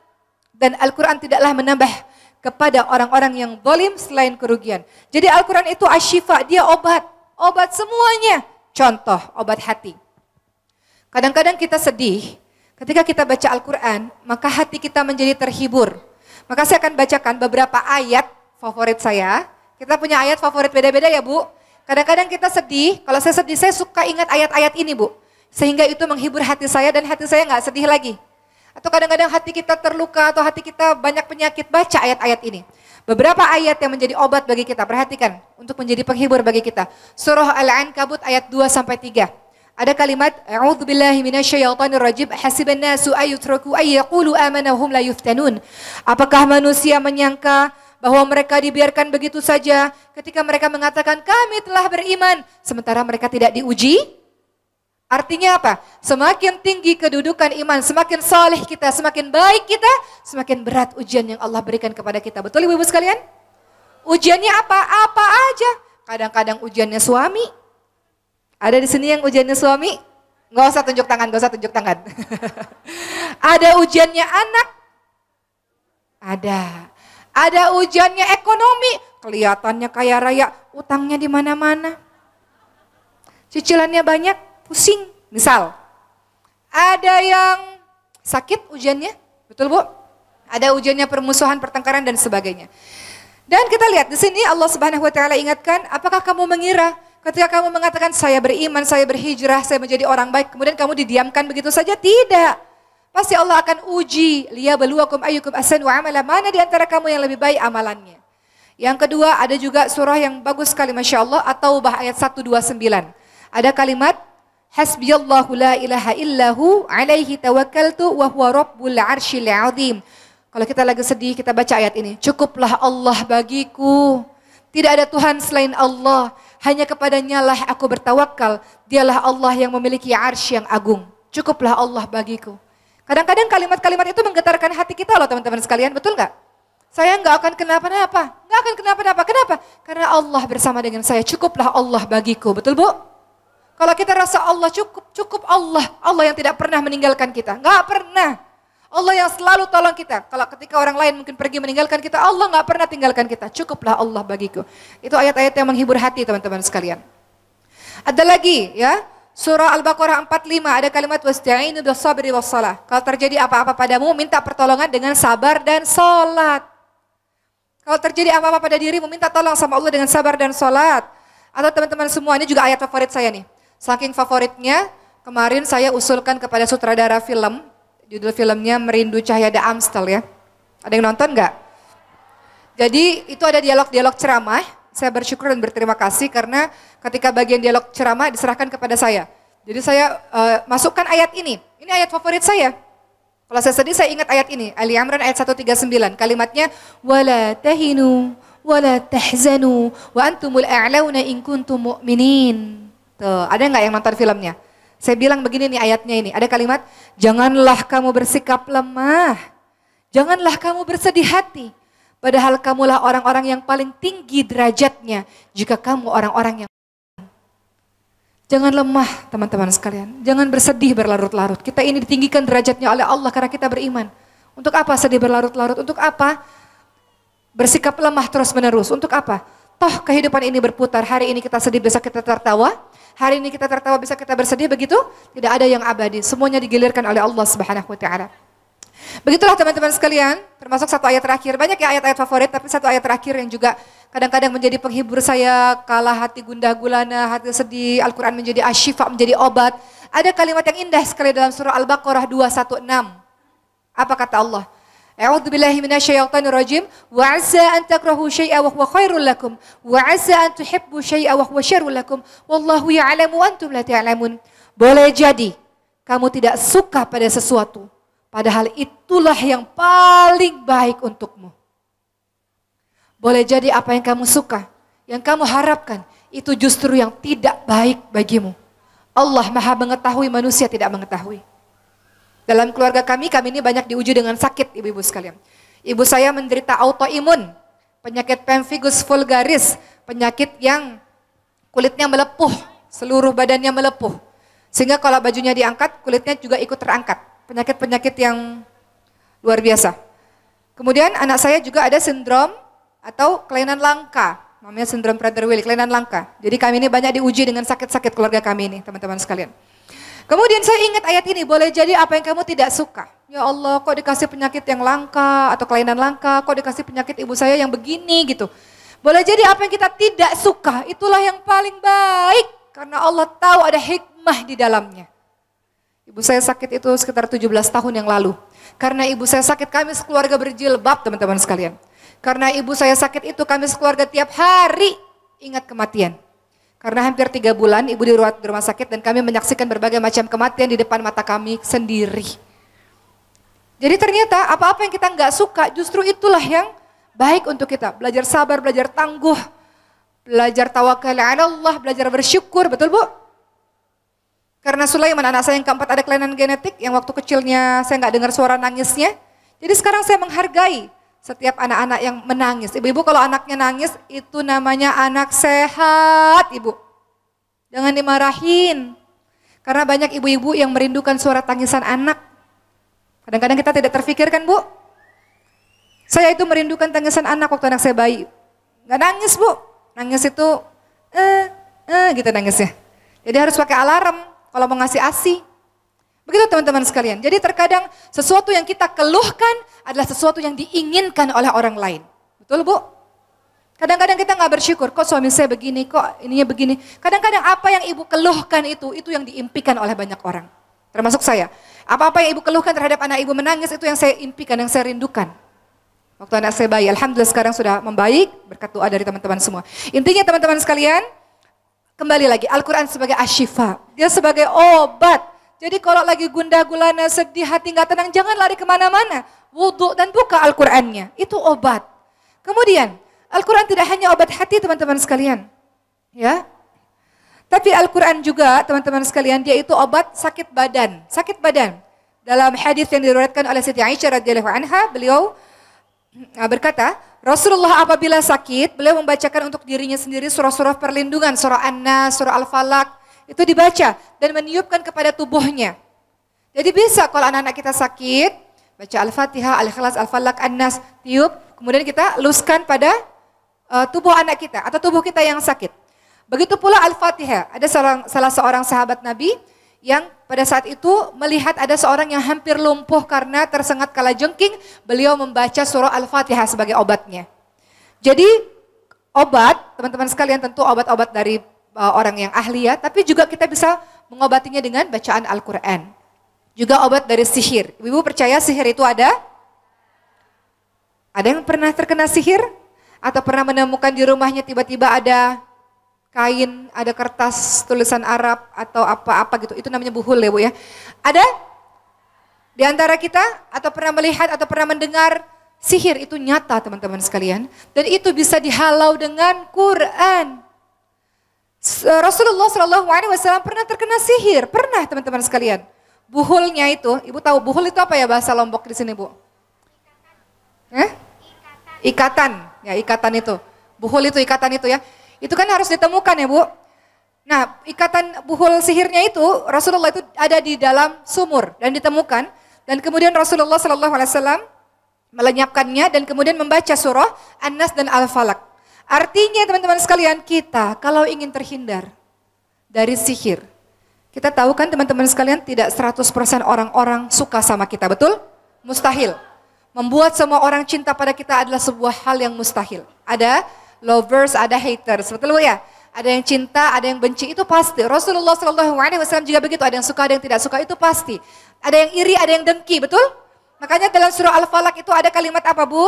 Dan Al-Quran tidaklah menambah kepada orang-orang yang zalim selain kerugian. Jadi Al-Quran itu asyifa, dia obat. Obat semuanya. Contoh, obat hati. Kadang-kadang kita sedih, ketika kita baca Al-Quran, maka hati kita menjadi terhibur. Maka saya akan bacakan beberapa ayat favorit saya. Kita punya ayat favorit beda-beda ya Bu. Kadang-kadang kita sedih, kalau saya sedih saya suka ingat ayat-ayat ini Bu. Sehingga itu menghibur hati saya dan hati saya nggak sedih lagi. Atau kadang-kadang hati kita terluka atau hati kita banyak penyakit, baca ayat-ayat ini. Beberapa ayat yang menjadi obat bagi kita, perhatikan, untuk menjadi penghibur bagi kita. Surah Al-Ankabut ayat 2-3. Ada kalimat, A'udzu billahi minasyaitonir rajim, hasiban nasu ayyutraku ayyaqulu amana hum la yuftanun. Apakah manusia menyangka bahwa mereka dibiarkan begitu saja ketika mereka mengatakan kami telah beriman, sementara mereka tidak diuji? Artinya apa? Semakin tinggi kedudukan iman, semakin saleh kita, semakin baik kita, semakin berat ujian yang Allah berikan kepada kita. Betul ibu-ibu sekalian? Ujiannya apa? Apa aja. Kadang-kadang ujiannya suami. Ada di sini yang ujiannya suami? Nggak usah tunjuk tangan, nggak usah tunjuk tangan. Ada ujiannya anak? Ada. Ada ujiannya ekonomi. Kelihatannya kaya raya, utangnya di mana-mana. Cicilannya banyak. Pusing, misal. Ada yang sakit ujiannya, betul Bu? Ada ujiannya permusuhan, pertengkaran dan sebagainya. Dan kita lihat di sini Allah Subhanahu wa taala ingatkan, apakah kamu mengira ketika kamu mengatakan saya beriman, saya berhijrah, saya menjadi orang baik, kemudian kamu didiamkan begitu saja? Tidak. Pasti Allah akan uji, liyabluwakum ayyukum ahsanu amala, mana di antara kamu yang lebih baik amalannya. Yang kedua, ada juga surah yang bagus sekali Masya Allah, At-Taubah ayat 129. Ada kalimat Hasbiyallahu la ilaha illahu alaihi tawakkaltu wa huwa rabbul arsyil azim. Kalau kita lagi sedih kita baca ayat ini. Cukuplah Allah bagiku. Tidak ada Tuhan selain Allah. Hanya kepadanya lah aku bertawakal. Dialah Allah yang memiliki arsy yang agung. Cukuplah Allah bagiku. Kadang-kadang kalimat-kalimat itu menggetarkan hati kita loh teman-teman sekalian. Betul nggak? Saya nggak akan kenapa-napa. Nggak akan kenapa-napa. Kenapa? Karena Allah bersama dengan saya. Cukuplah Allah bagiku. Betul Bu? Kalau kita rasa Allah cukup Allah. Allah yang tidak pernah meninggalkan kita. Nggak pernah. Allah yang selalu tolong kita. Kalau ketika orang lain mungkin pergi meninggalkan kita, Allah nggak pernah tinggalkan kita. Cukuplah Allah bagiku. Itu ayat-ayat yang menghibur hati teman-teman sekalian. Ada lagi ya. Surah Al-Baqarah 45 ada kalimat wasta'inu bis-sabri was-shalah. Kalau terjadi apa-apa padamu, minta pertolongan dengan sabar dan salat. Kalau terjadi apa-apa pada dirimu, minta tolong sama Allah dengan sabar dan salat. Atau teman-teman semua, ini juga ayat favorit saya nih. Saking favoritnya, kemarin saya usulkan kepada sutradara film, judul filmnya Merindu Cahaya The Amstel ya. Ada yang nonton nggak? Jadi itu ada dialog-dialog ceramah. Saya bersyukur dan berterima kasih karena ketika bagian dialog ceramah diserahkan kepada saya. Jadi saya masukkan ayat ini. Ini ayat favorit saya. Kalau saya sedih saya ingat ayat ini. Ali Imran ayat 139. Kalimatnya wala tahinu wala tahzanu wa antumul a'launa in kuntum mu'minin. Tuh, ada nggak yang nonton filmnya? Saya bilang begini nih ayatnya ini. Ada kalimat, janganlah kamu bersikap lemah. Janganlah kamu bersedih hati. Padahal kamulah orang-orang yang paling tinggi derajatnya. Jika kamu orang-orang yang... Jangan lemah teman-teman sekalian. Jangan bersedih berlarut-larut. Kita ini ditinggikan derajatnya oleh Allah karena kita beriman. Untuk apa sedih berlarut-larut? Untuk apa bersikap lemah terus-menerus? Untuk apa? Toh kehidupan ini berputar. Hari ini kita sedih, besok kita tertawa. Hari ini kita tertawa, bisa kita bersedih, begitu? Tidak ada yang abadi, semuanya digilirkan oleh Allah Subhanahu wa taala. Begitulah teman-teman sekalian, termasuk satu ayat terakhir. Banyak ya ayat-ayat favorit, tapi satu ayat terakhir yang juga kadang-kadang menjadi penghibur saya kala hati gundah gulana, hati sedih. Al-Qur'an menjadi asyifa, menjadi obat. Ada kalimat yang indah sekali dalam surah Al-Baqarah 216. Apa kata Allah? A'udzu billahi minasyaitonir rajim. Wa 'asa an takrahu syai'an wa huwa khairul lakum wa 'asa an tuhibbu syai'an wa huwa syarrul lakum wallahu ya'lamu wa antum la ta'lamun. Boleh jadi kamu tidak suka pada sesuatu padahal itulah yang paling baik untukmu. Boleh jadi apa yang kamu suka, yang kamu harapkan itu justru yang tidak baik bagimu. Allah Maha mengetahui, manusia tidak mengetahui. Dalam keluarga kami ini banyak diuji dengan sakit, ibu-ibu sekalian. Ibu saya menderita autoimun, penyakit pemphigus vulgaris, penyakit yang kulitnya melepuh, seluruh badannya melepuh. Sehingga kalau bajunya diangkat, kulitnya juga ikut terangkat. Penyakit-penyakit yang luar biasa. Kemudian anak saya juga ada sindrom atau kelainan langka, namanya sindrom Prader-Willi, kelainan langka. Jadi kami ini banyak diuji dengan sakit-sakit keluarga kami ini, teman-teman sekalian. Kemudian saya ingat ayat ini, boleh jadi apa yang kamu tidak suka. Ya Allah, kok dikasih penyakit yang langka atau kelainan langka, kok dikasih penyakit ibu saya yang begini gitu. Boleh jadi apa yang kita tidak suka, itulah yang paling baik. Karena Allah tahu ada hikmah di dalamnya. Ibu saya sakit itu sekitar 17 tahun yang lalu. Karena ibu saya sakit, kami sekeluarga berjilbab teman-teman sekalian. Karena ibu saya sakit itu, kami sekeluarga tiap hari ingat kematian. Karena hampir 3 bulan ibu dirawat di rumah sakit dan kami menyaksikan berbagai macam kematian di depan mata kami sendiri. Jadi ternyata apa-apa yang kita nggak suka justru itulah yang baik untuk kita. Belajar sabar, belajar tangguh, belajar tawakal ala Allah, belajar bersyukur, betul Bu? Karena Sulaiman anak saya yang keempat ada kelainan genetik yang waktu kecilnya saya nggak dengar suara nangisnya. Jadi sekarang saya menghargai setiap anak-anak yang menangis. Ibu-ibu kalau anaknya nangis itu namanya anak sehat, Ibu. Jangan dimarahin. Karena banyak ibu-ibu yang merindukan suara tangisan anak. Kadang-kadang kita tidak terfikirkan, Bu. Saya itu merindukan tangisan anak waktu anak saya bayi. Nggak nangis, Bu. Nangis itu gitu nangisnya. Jadi harus pakai alarm kalau mau ngasih ASI. Begitu teman-teman sekalian. Jadi terkadang sesuatu yang kita keluhkan adalah sesuatu yang diinginkan oleh orang lain. Betul Bu? Kadang-kadang kita nggak bersyukur, kok suami saya begini, kok ininya begini. Kadang-kadang apa yang ibu keluhkan itu yang diimpikan oleh banyak orang. Termasuk saya. Apa-apa yang ibu keluhkan terhadap anak ibu menangis itu yang saya impikan, yang saya rindukan. Waktu anak saya bayi, alhamdulillah sekarang sudah membaik, berkat doa dari teman-teman semua. Intinya teman-teman sekalian, kembali lagi, Al-Quran sebagai asyifa. Dia sebagai obat. Jadi kalau lagi gundah gulana, sedih, hati nggak tenang, jangan lari kemana-mana. Wudhu dan buka Al-Qurannya, itu obat. Kemudian, Al-Quran tidak hanya obat hati teman-teman sekalian. Ya, tapi Al-Quran juga teman-teman sekalian, dia itu obat sakit badan. Sakit badan. Dalam hadis yang diriwayatkan oleh Siti Aisyah radhiyallahu anha, beliau berkata, Rasulullah apabila sakit, beliau membacakan untuk dirinya sendiri surah-surah perlindungan, surah An-Nas, surah Al-Falaq, itu dibaca dan meniupkan kepada tubuhnya. Jadi bisa kalau anak-anak kita sakit, baca Al-Fatihah, Al-Ikhlas, Al-Falaq, An-Nas, tiup, kemudian kita luskan pada tubuh anak kita atau tubuh kita yang sakit. Begitu pula Al-Fatihah, ada salah seorang sahabat Nabi yang pada saat itu melihat ada seorang yang hampir lumpuh karena tersengat kalajengking, beliau membaca surah Al-Fatihah sebagai obatnya. Jadi obat, teman-teman sekalian tentu obat-obat dari orang yang ahli ya, tapi juga kita bisa mengobatinya dengan bacaan Al-Quran. Juga obat dari sihir. Ibu percaya sihir itu ada? Ada yang pernah terkena sihir? Atau pernah menemukan di rumahnya tiba-tiba ada kain, ada kertas tulisan Arab atau apa-apa gitu. Itu namanya buhul ya Bu ya. Ada di antara kita atau pernah melihat atau pernah mendengar sihir itu nyata teman-teman sekalian. Dan itu bisa dihalau dengan Quran. Rasulullah SAW pernah terkena sihir. Pernah teman-teman sekalian. Buhulnya itu, Ibu tahu buhul itu apa ya bahasa Lombok di sini Bu? Ikatan. Ya ikatan itu. Buhul itu ikatan itu ya. Itu kan harus ditemukan ya Bu. Nah ikatan buhul sihirnya itu Rasulullah itu ada di dalam sumur dan ditemukan. Dan kemudian Rasulullah SAW melenyapkannya dan kemudian membaca surah An-Nas dan Al-Falaq. Artinya teman-teman sekalian kita kalau ingin terhindar dari sihir. Kita tahu kan teman-teman sekalian tidak 100% orang-orang suka sama kita, betul? Mustahil. Membuat semua orang cinta pada kita adalah sebuah hal yang mustahil. Ada lovers, ada haters, betul ya? Ada yang cinta, ada yang benci, itu pasti. Rasulullah SAW juga begitu, ada yang suka, ada yang tidak suka, itu pasti. Ada yang iri, ada yang dengki, betul? Makanya dalam surah Al-Falaq itu ada kalimat apa Bu?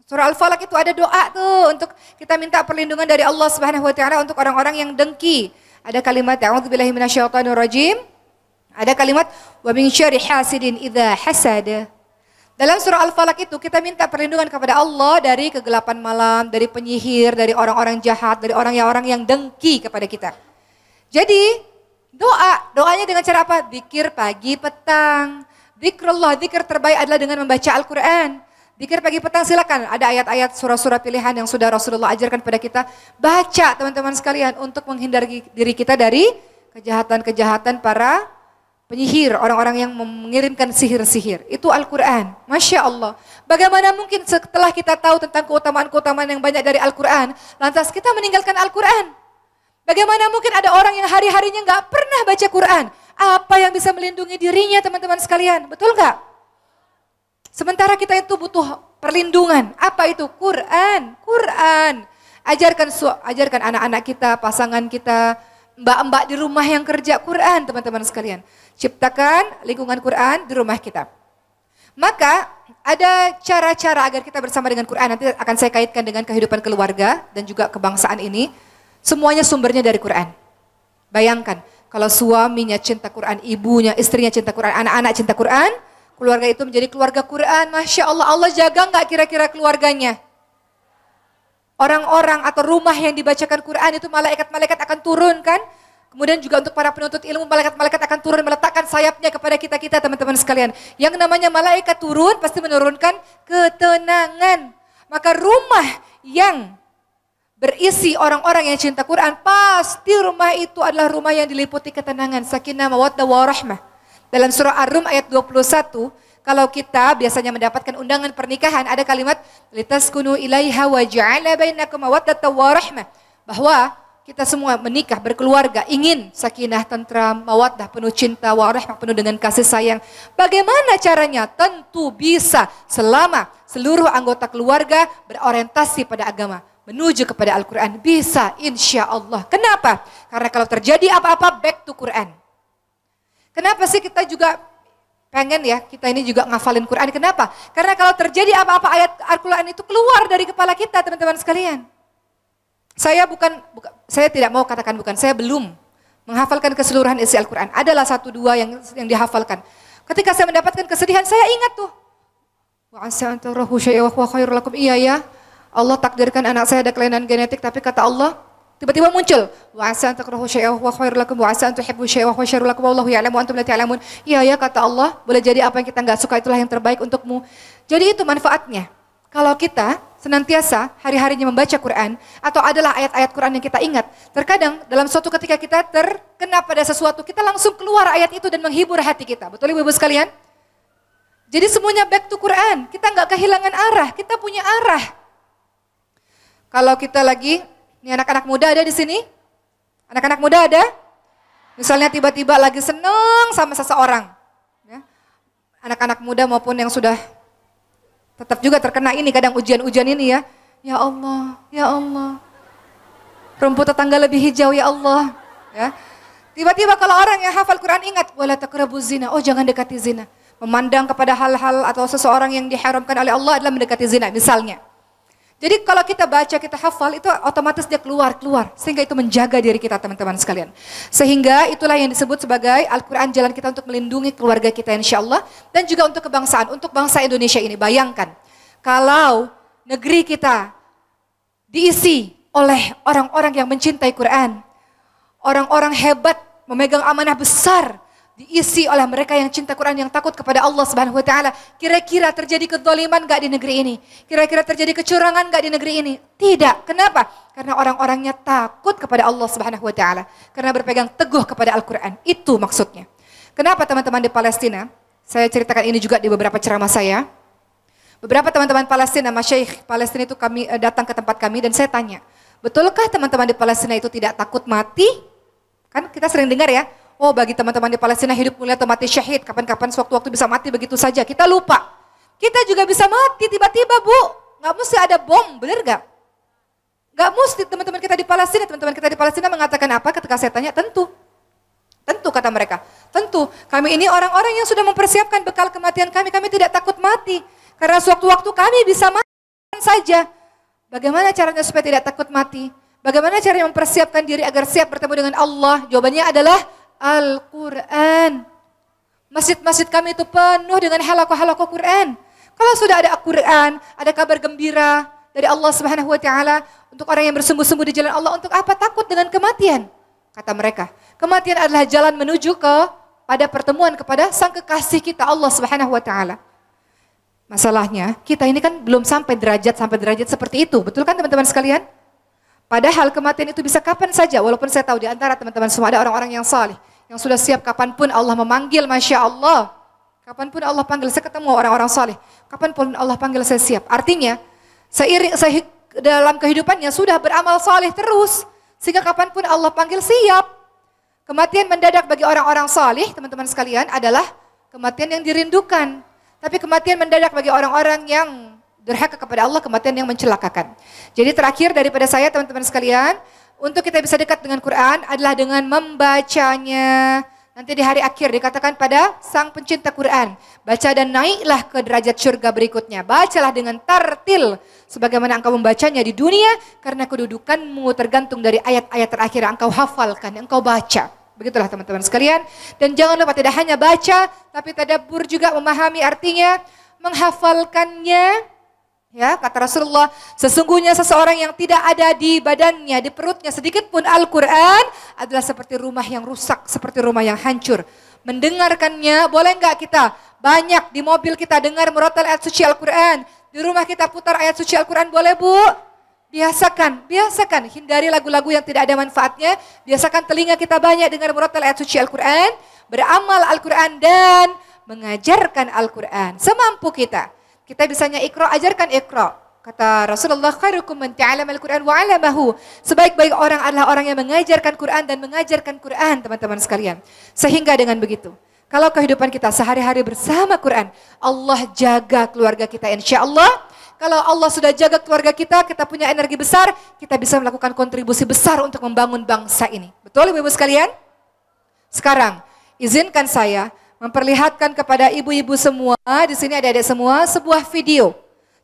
Surah Al-Falaq itu ada doa tuh untuk kita minta perlindungan dari Allah Subhanahu wa taala untuk orang-orang yang dengki. Ada kalimat a'udzubillahi minasyaitonirrajim. Ada kalimat wa min syarri hasidin idza hasada. Dalam surah Al-Falaq itu kita minta perlindungan kepada Allah dari kegelapan malam, dari penyihir, dari orang-orang jahat, dari orang-orang yang dengki kepada kita. Jadi doanya dengan cara apa? Zikir pagi petang. Zikrullah, zikir terbaik adalah dengan membaca Al-Quran. Zikir pagi petang silakan, ada ayat-ayat surah-surah pilihan yang sudah Rasulullah ajarkan pada kita. Baca teman-teman sekalian untuk menghindari diri kita dari kejahatan-kejahatan para penyihir, orang-orang yang mengirimkan sihir-sihir. Itu Al-Quran, Masya Allah. Bagaimana mungkin setelah kita tahu tentang keutamaan-keutamaan yang banyak dari Al-Quran, lantas kita meninggalkan Al-Quran? Bagaimana mungkin ada orang yang hari-harinya nggak pernah baca Quran? Apa yang bisa melindungi dirinya teman-teman sekalian? Betul nggak? Sementara kita itu butuh perlindungan. Apa itu? Quran. Quran. Ajarkan anak-anak kita, pasangan kita, mbak-mbak di rumah yang kerja Quran teman-teman sekalian. Ciptakan lingkungan Quran di rumah kita. Maka ada cara-cara agar kita bersama dengan Quran. Nanti akan saya kaitkan dengan kehidupan keluarga dan juga kebangsaan ini. Semuanya sumbernya dari Quran. Bayangkan. Kalau suaminya cinta Quran, ibunya, istrinya cinta Quran, anak-anak cinta Quran, keluarga itu menjadi keluarga Quran. Masya Allah, Allah jaga nggak kira-kira keluarganya? Orang-orang atau rumah yang dibacakan Quran itu malaikat-malaikat akan turun kan? Kemudian juga untuk para penuntut ilmu, malaikat-malaikat akan turun meletakkan sayapnya kepada kita-kita teman-teman sekalian. Yang namanya malaikat turun pasti menurunkan ketenangan. Maka rumah yang berisi orang-orang yang cinta Quran, pasti rumah itu adalah rumah yang diliputi ketenangan, sakinah, mawaddah, warahmah. Dalam surah Ar-Rum ayat 21, kalau kita biasanya mendapatkan undangan pernikahan, ada kalimat litaskunu ilaiha wa ja'ala bainakum mawaddatan warahmah. Bahwa kita semua menikah, berkeluarga, ingin sakinah, tentram, mawaddah, penuh cinta, warahmah, penuh dengan kasih sayang. Bagaimana caranya? Tentu bisa selama seluruh anggota keluarga berorientasi pada agama. Menuju kepada Al-Quran, bisa insya Allah. Kenapa? Karena kalau terjadi apa-apa, back to Quran. Kenapa sih kita juga pengen ya, kita ini juga ngafalin Quran. Kenapa? Karena kalau terjadi apa-apa ayat Al-Quran itu keluar dari kepala kita teman-teman sekalian. Saya tidak mau katakan bukan, saya belum menghafalkan keseluruhan isi Al-Quran. Adalah 1-2 yang dihafalkan. Ketika saya mendapatkan kesedihan, saya ingat tuh. Wa asa an tarahu syai'an wa huwa khairul lakum. Iya ya. Allah takdirkan anak saya ada kelainan genetik, tapi kata Allah tiba-tiba muncul wa asa an takrahu syai'an wa khairul lakum wa asa an tuhibbu syai'an wa syarrul lakum wallahu ya'lamu wa antum la ta'lamun. Iya ya kata Allah, boleh jadi apa yang kita enggak suka itulah yang terbaik untukmu. Jadi itu manfaatnya. Kalau kita senantiasa hari-harinya membaca Quran atau adalah ayat-ayat Quran yang kita ingat, terkadang dalam suatu ketika kita terkena pada sesuatu, kita langsung keluar ayat itu dan menghibur hati kita. Betul Ibu-ibu sekalian? Jadi semuanya back to Quran. Kita enggak kehilangan arah, kita punya arah. Kalau kita lagi, ini anak-anak muda ada di sini? Anak-anak muda ada? Misalnya tiba-tiba lagi seneng sama seseorang. Ya. Anak-anak muda maupun yang sudah tetap juga terkena ini, kadang ujian-ujian ini ya. Ya Allah, ya Allah. Rumput tetangga lebih hijau ya Allah. Ya. Tiba-tiba kalau orang yang hafal Quran ingat, wala taqrabuz zina, oh jangan dekati zina. Memandang kepada hal-hal atau seseorang yang diharamkan oleh Allah adalah mendekati zina misalnya. Jadi kalau kita baca, kita hafal, itu otomatis dia keluar. Sehingga itu menjaga diri kita teman-teman sekalian. Sehingga itulah yang disebut sebagai Al-Quran jalan kita untuk melindungi keluarga kita insya Allah. Dan juga untuk kebangsaan, untuk bangsa Indonesia ini. Bayangkan, kalau negeri kita diisi oleh orang-orang yang mencintai Quran. Orang-orang hebat, memegang amanah besar. Diisi oleh mereka yang cinta Quran, yang takut kepada Allah Subhanahu wa taala. Kira-kira terjadi kezaliman enggak di negeri ini? Kira-kira terjadi kecurangan enggak di negeri ini? Tidak. Kenapa? Karena orang-orangnya takut kepada Allah Subhanahu wa taala. Karena berpegang teguh kepada Al-Quran. Itu maksudnya. Kenapa teman-teman di Palestina? Saya ceritakan ini juga di beberapa ceramah saya. Beberapa teman-teman Palestina, masyaikh Palestina itu kami datang ke tempat kami dan saya tanya, betulkah teman-teman di Palestina itu tidak takut mati? Kan kita sering dengar ya, oh bagi teman-teman di Palestina hidup mulia atau mati syahid, kapan-kapan sewaktu-waktu bisa mati begitu saja. Kita lupa, kita juga bisa mati tiba-tiba Bu, nggak mesti ada bom, bener nggak? Nggak mesti. Teman-teman kita di Palestina mengatakan apa ketika saya tanya? Tentu kata mereka, tentu kami ini orang-orang yang sudah mempersiapkan bekal kematian kami tidak takut mati. Karena sewaktu-waktu kami bisa mati saja. Bagaimana caranya supaya tidak takut mati? Bagaimana caranya mempersiapkan diri agar siap bertemu dengan Allah? Jawabannya adalah Al-Quran. Masjid-masjid kami itu penuh dengan halaqah-halaqah Quran. Kalau sudah ada Al-Quran, ada kabar gembira dari Allah Subhanahu wa taala untuk orang yang bersungguh-sungguh di jalan Allah, untuk apa takut dengan kematian? Kata mereka, kematian adalah jalan menuju pada pertemuan kepada sang kekasih kita Allah Subhanahu wa taala. Masalahnya, kita ini kan belum sampai derajat seperti itu. Betul kan teman-teman sekalian? Padahal kematian itu bisa kapan saja, walaupun saya tahu di antara teman-teman semua ada orang-orang yang saleh, yang sudah siap kapanpun Allah memanggil, Masya Allah. Kapanpun Allah panggil, saya ketemu orang-orang saleh, kapanpun Allah panggil saya siap. Artinya, saya dalam kehidupannya sudah beramal saleh terus, sehingga kapanpun Allah panggil siap. Kematian mendadak bagi orang-orang saleh, teman-teman sekalian, adalah kematian yang dirindukan. Tapi kematian mendadak bagi orang-orang yang durhaka kepada Allah, kematian yang mencelakakan. Jadi terakhir daripada saya teman-teman sekalian, untuk kita bisa dekat dengan Quran adalah dengan membacanya. Nanti di hari akhir dikatakan pada sang pencinta Quran, baca dan naiklah ke derajat surga berikutnya. Bacalah dengan tartil sebagaimana engkau membacanya di dunia, karena kedudukanmu tergantung dari ayat-ayat terakhir yang engkau hafalkan, yang engkau baca. Begitulah teman-teman sekalian. Dan jangan lupa tidak hanya baca, tapi tadabbur juga, memahami artinya, menghafalkannya. Ya, kata Rasulullah, sesungguhnya seseorang yang tidak ada di badannya, di perutnya sedikit pun Al-Quran adalah seperti rumah yang rusak, seperti rumah yang hancur. Mendengarkannya, boleh enggak kita banyak di mobil kita dengar murotal ayat suci Al-Quran, di rumah kita putar ayat suci Al-Quran, boleh Bu? Biasakan, hindari lagu-lagu yang tidak ada manfaatnya, biasakan telinga kita banyak dengar murotal ayat suci Al-Quran, beramal Al-Quran dan mengajarkan Al-Quran semampu kita. Kita bisanya Iqra, ajarkan Iqra. Kata Rasulullah, khairukum man ta'allama al-Qur'an wa 'allamahu. Sebaik-baik orang adalah orang yang mengajarkan Quran dan mengajarkan Quran, teman-teman sekalian. Sehingga dengan begitu, kalau kehidupan kita sehari-hari bersama Quran, Allah jaga keluarga kita insyaallah. Kalau Allah sudah jaga keluarga kita punya energi besar, kita bisa melakukan kontribusi besar untuk membangun bangsa ini. Betul Ibu-ibu sekalian? Sekarang, izinkan saya memperlihatkan kepada ibu-ibu semua, di sini adik-adik semua, sebuah video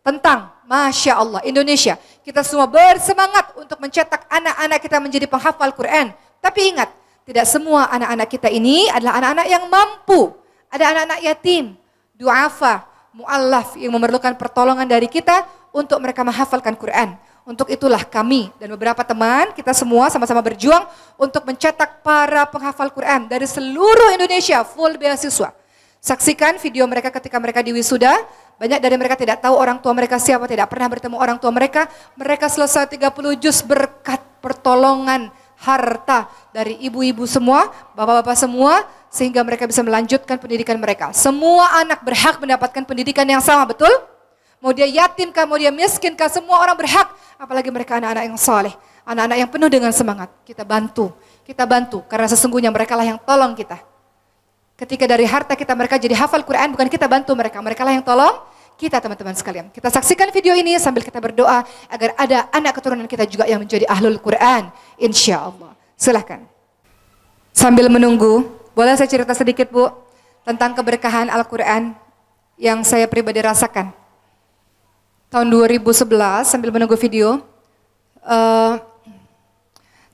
tentang Masya Allah Indonesia. Kita semua bersemangat untuk mencetak anak-anak kita menjadi penghafal Quran. Tapi ingat, tidak semua anak-anak kita ini adalah anak-anak yang mampu. Ada anak-anak yatim, du'afa, mu'allaf yang memerlukan pertolongan dari kita untuk mereka menghafalkan Quran. Untuk itulah kami dan beberapa teman kita semua sama-sama berjuang untuk mencetak para penghafal Quran dari seluruh Indonesia, full beasiswa. Saksikan video mereka ketika mereka di wisuda. Banyak dari mereka tidak tahu orang tua mereka siapa, tidak pernah bertemu orang tua mereka. Mereka selesai 30 juz berkat pertolongan harta dari ibu-ibu semua, bapak-bapak semua, sehingga mereka bisa melanjutkan pendidikan mereka. Semua anak berhak mendapatkan pendidikan yang sama, betul? Mau dia yatim kah, mau dia miskin kah, semua orang berhak. Apalagi mereka anak-anak yang saleh, anak-anak yang penuh dengan semangat. Kita bantu, karena sesungguhnya mereka lah yang tolong kita. Ketika dari harta kita mereka jadi hafal Quran, bukan kita bantu mereka, mereka lah yang tolong kita teman-teman sekalian. Kita saksikan video ini sambil kita berdoa agar ada anak keturunan kita juga yang menjadi ahlul Quran, insya Allah. Silahkan. Sambil menunggu, boleh saya cerita sedikit Bu, tentang keberkahan Al-Quran yang saya pribadi rasakan. tahun 2011 sambil menunggu video.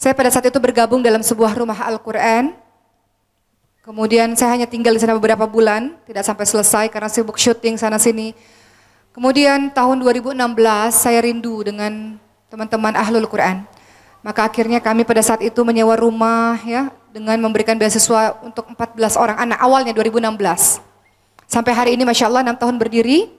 Saya pada saat itu bergabung dalam sebuah rumah Al-Quran. Kemudian saya hanya tinggal di sana beberapa bulan, tidak sampai selesai karena sibuk syuting sana sini. Kemudian tahun 2016 saya rindu dengan teman-teman Ahlul Quran. Maka akhirnya kami pada saat itu menyewa rumah ya dengan memberikan beasiswa untuk 14 orang anak awalnya 2016. Sampai hari ini Masya Allah 6 tahun berdiri.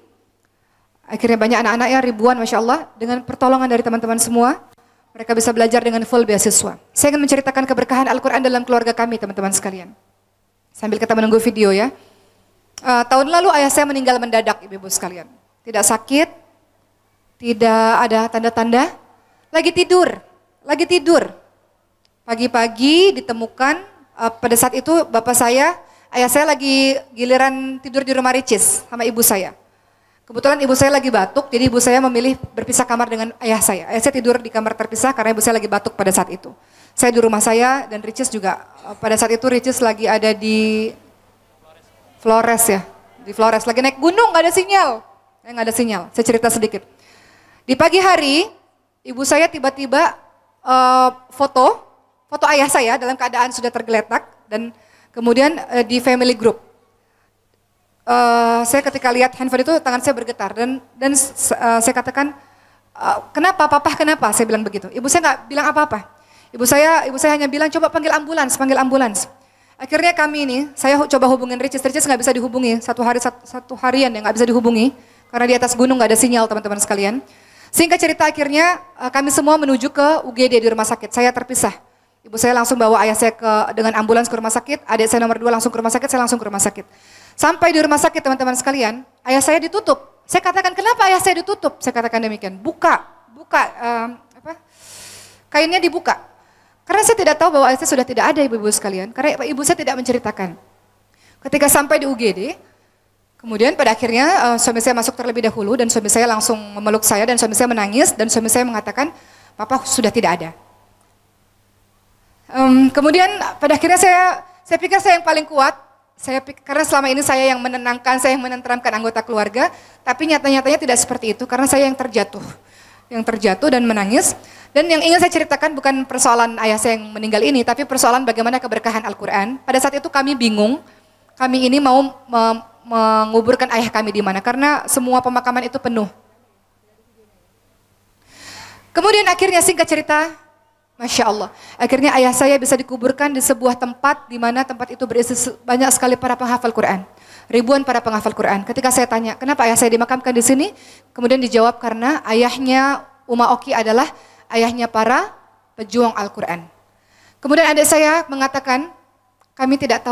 Akhirnya banyak anak-anak ya ribuan Masya Allah dengan pertolongan dari teman-teman semua. Mereka bisa belajar dengan full beasiswa. Saya ingin menceritakan keberkahan Al-Quran dalam keluarga kami teman-teman sekalian. Sambil kita menunggu video ya. Tahun lalu ayah saya meninggal mendadak ibu-ibu sekalian. Tidak sakit, tidak ada tanda-tanda, lagi tidur. Pagi-pagi ditemukan pada saat itu ayah saya lagi giliran tidur di rumah Ricis sama ibu saya. Kebetulan ibu saya lagi batuk, jadi ibu saya memilih berpisah kamar dengan ayah saya. Ayah saya tidur di kamar terpisah karena ibu saya lagi batuk pada saat itu. Saya di rumah saya dan Ricis juga. Pada saat itu Ricis lagi ada di Flores ya. Di Flores, lagi naik gunung, nggak ada sinyal. Nggak ada sinyal, saya cerita sedikit. Di pagi hari, ibu saya tiba-tiba foto ayah saya dalam keadaan sudah tergeletak. Dan kemudian di family group. Saya ketika lihat handphone itu tangan saya bergetar dan saya katakan kenapa papa kenapa saya bilang begitu. Ibu saya nggak bilang apa-apa. Ibu saya hanya bilang coba panggil ambulans. Akhirnya kami ini saya coba hubungin Ricis nggak bisa dihubungi satu harian yang nggak bisa dihubungi karena di atas gunung nggak ada sinyal teman-teman sekalian. Singkat cerita akhirnya kami semua menuju ke UGD di rumah sakit. Saya terpisah. Ibu saya langsung bawa ayah saya dengan ambulans ke rumah sakit. Adik saya nomor 2 langsung ke rumah sakit. Saya langsung ke rumah sakit. Sampai di rumah sakit teman-teman sekalian, ayah saya ditutup. Saya katakan kenapa ayah saya ditutup? Saya katakan demikian. Buka, kainnya dibuka. Karena saya tidak tahu bahwa ayah saya sudah tidak ada ibu-ibu sekalian. Karena ibu saya tidak menceritakan. Ketika sampai di UGD, kemudian pada akhirnya suami saya masuk terlebih dahulu dan suami saya langsung memeluk saya dan suami saya menangis dan suami saya mengatakan, papa sudah tidak ada. Kemudian pada akhirnya saya pikir saya yang paling kuat. Karena selama ini saya yang menenangkan, saya yang menenteramkan anggota keluarga, tapi nyata-nyatanya tidak seperti itu karena saya yang terjatuh dan menangis. Dan yang ingin saya ceritakan bukan persoalan ayah saya yang meninggal ini, tapi persoalan bagaimana keberkahan Al-Quran. Pada saat itu kami bingung, kami ini mau menguburkan ayah kami di mana, karena semua pemakaman itu penuh. Kemudian akhirnya singkat cerita, Masya Allah. Akhirnya ayah saya bisa dikuburkan di sebuah tempat di mana tempat itu berisi banyak sekali para penghafal Quran. Ribuan para penghafal Quran. Ketika saya tanya, kenapa ayah saya dimakamkan di sini? Kemudian dijawab karena ayahnya Uma Oki adalah ayahnya para pejuang Al-Quran. Kemudian adik saya mengatakan,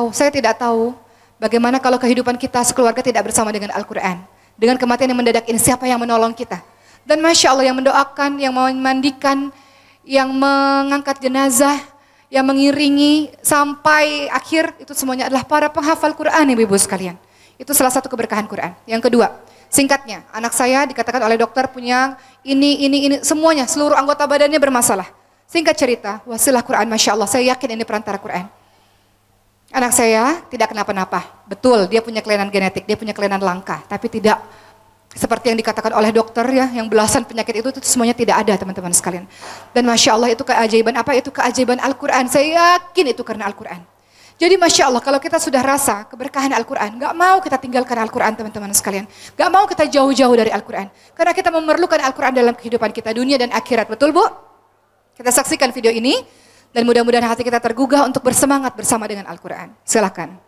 saya tidak tahu bagaimana kalau kehidupan kita sekeluarga tidak bersama dengan Al-Quran. Dengan kematian yang mendadak ini, siapa yang menolong kita? Dan Masya Allah yang mendoakan, yang memandikan, yang mengangkat jenazah, yang mengiringi sampai akhir, itu semuanya adalah para penghafal Quran ibu-ibu sekalian. Itu salah satu keberkahan Quran. Yang kedua, singkatnya, anak saya dikatakan oleh dokter punya ini, semuanya, seluruh anggota badannya bermasalah. Singkat cerita, wasilah Quran, Masya Allah, saya yakin ini perantara Quran. Anak saya tidak kenapa-napa, betul dia punya kelainan genetik, dia punya kelainan langka, tapi tidak seperti yang dikatakan oleh dokter ya, yang belasan penyakit itu semuanya tidak ada teman-teman sekalian. Dan Masya Allah itu keajaiban apa? Itu keajaiban Al-Quran. Saya yakin itu karena Al-Quran. Jadi Masya Allah kalau kita sudah rasa keberkahan Al-Quran, gak mau kita tinggalkan Al-Quran teman-teman sekalian. Gak mau kita jauh-jauh dari Al-Quran. Karena kita memerlukan Al-Quran dalam kehidupan kita dunia dan akhirat. Betul Bu? Kita saksikan video ini dan mudah-mudahan hati kita tergugah untuk bersemangat bersama dengan Al-Quran. Silakan.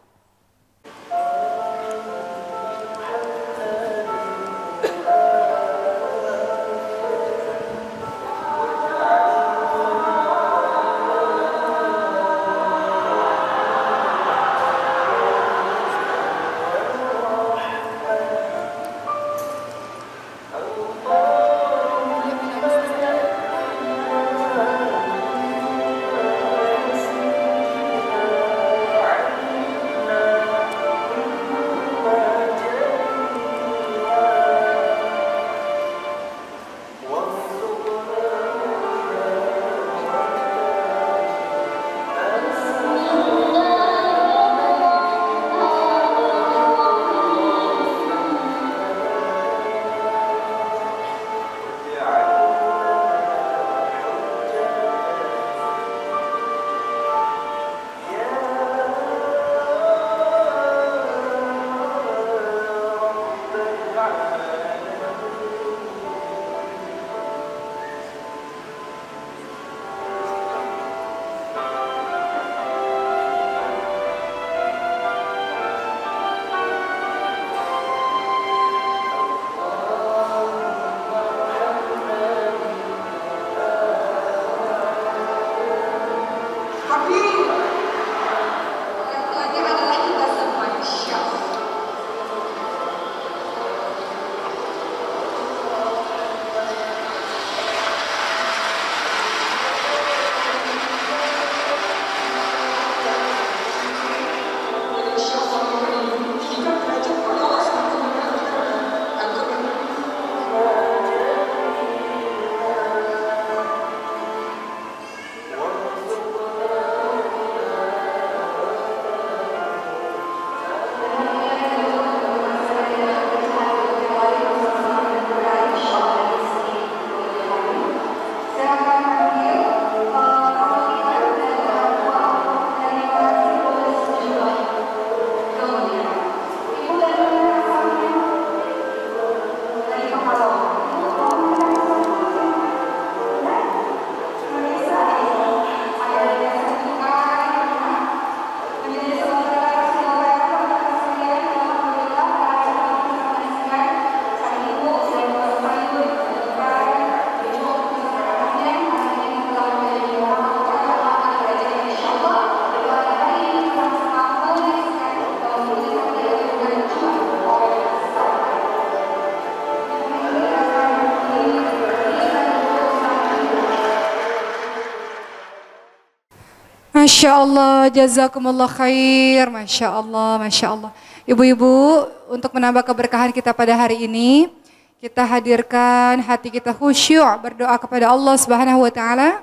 Masya Allah, jazakumullah khair. Masya Allah, Masya Allah. Ibu-ibu, untuk menambah keberkahan kita pada hari ini, kita hadirkan hati kita khusyuk berdoa kepada Allah Subhanahu wa taala.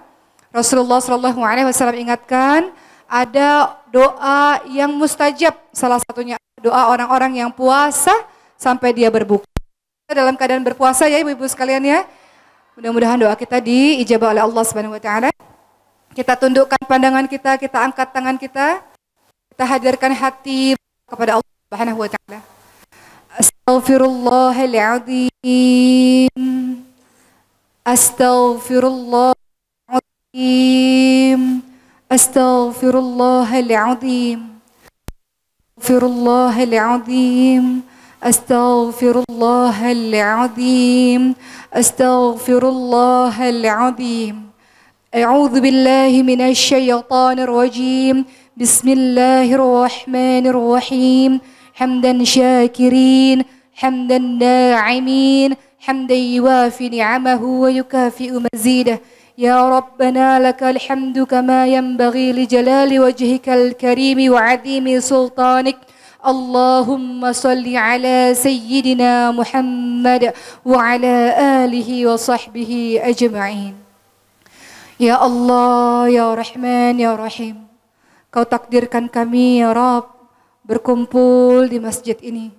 Rasulullah sallallahu alaihi wasallam ingatkan, ada doa yang mustajab, salah satunya doa orang-orang yang puasa sampai dia berbuka. Dalam keadaan berpuasa ya ibu-ibu sekalian ya. Mudah-mudahan doa kita diijabah oleh Allah Subhanahu wa taala. Kita tundukkan pandangan kita angkat tangan kita hadirkan hati kepada Allah Subhanahu wa taala. Astaghfirullahaladzim. Astaghfirullahaladzim. Astaghfirullahaladzim. Astaghfirullahaladzim. Astaghfirullahaladzim. Astaghfirullahaladzim. A'udzu billahi minasy syaithanir rajim. Bismillahirrahmanirrahim. Hamdan syakirin, hamdan na'imin, hamdan yuwafi ni'amahu wa yukafi'u mazidah. Ya Rabbana lakal hamdu kama yanbaghi li jalali wajhikal karimi wa 'azimi sultanik. Allahumma salli ala sayyidina Muhammad wa ala alihi wa sahbihi ajma'in. Ya Allah, Ya Rahman, Ya Rahim, Kau takdirkan kami ya Rabb berkumpul di masjid ini,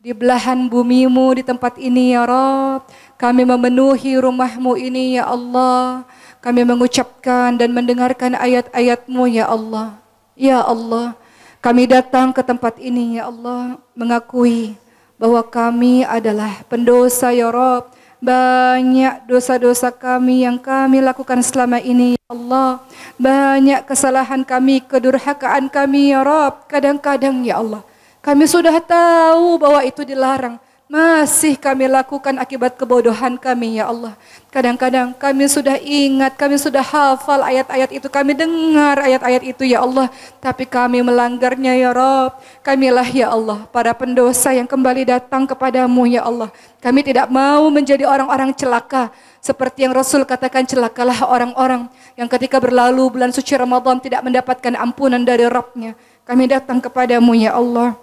di belahan bumimu di tempat ini ya Rabb. Kami memenuhi rumahmu ini ya Allah. Kami mengucapkan dan mendengarkan ayat-ayatmu ya Allah. Ya Allah, kami datang ke tempat ini ya Allah, mengakui bahwa kami adalah pendosa ya Rabb. Banyak dosa-dosa kami yang kami lakukan selama ini ya Allah. Banyak kesalahan kami, kedurhakaan kami ya Rabb. Kadang-kadang ya Allah, kami sudah tahu bahwa itu dilarang, masih kami lakukan akibat kebodohan kami ya Allah. Kadang-kadang kami sudah ingat, kami sudah hafal ayat-ayat itu, kami dengar ayat-ayat itu ya Allah, tapi kami melanggarnya ya Rabb. Kamilah ya Allah para pendosa yang kembali datang kepadamu ya Allah. Kami tidak mau menjadi orang-orang celaka, seperti yang Rasul katakan, celakalah orang-orang yang ketika berlalu bulan suci Ramadan tidak mendapatkan ampunan dari Rabbnya. Kami datang kepadamu ya Allah,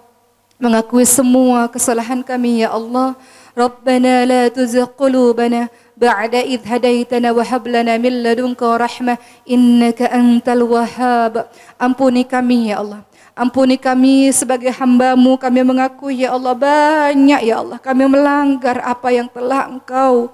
mengakui semua kesalahan kami ya Allah. Rabbana la tuzigh qulubana ba'da idh hadaitana wa hab lana min ladunka rahmah innaka antal wahhab. Ampuni kami ya Allah. Ampuni kami sebagai hamba-Mu. Kami mengakui ya Allah, banyak ya Allah kami melanggar apa yang telah Engkau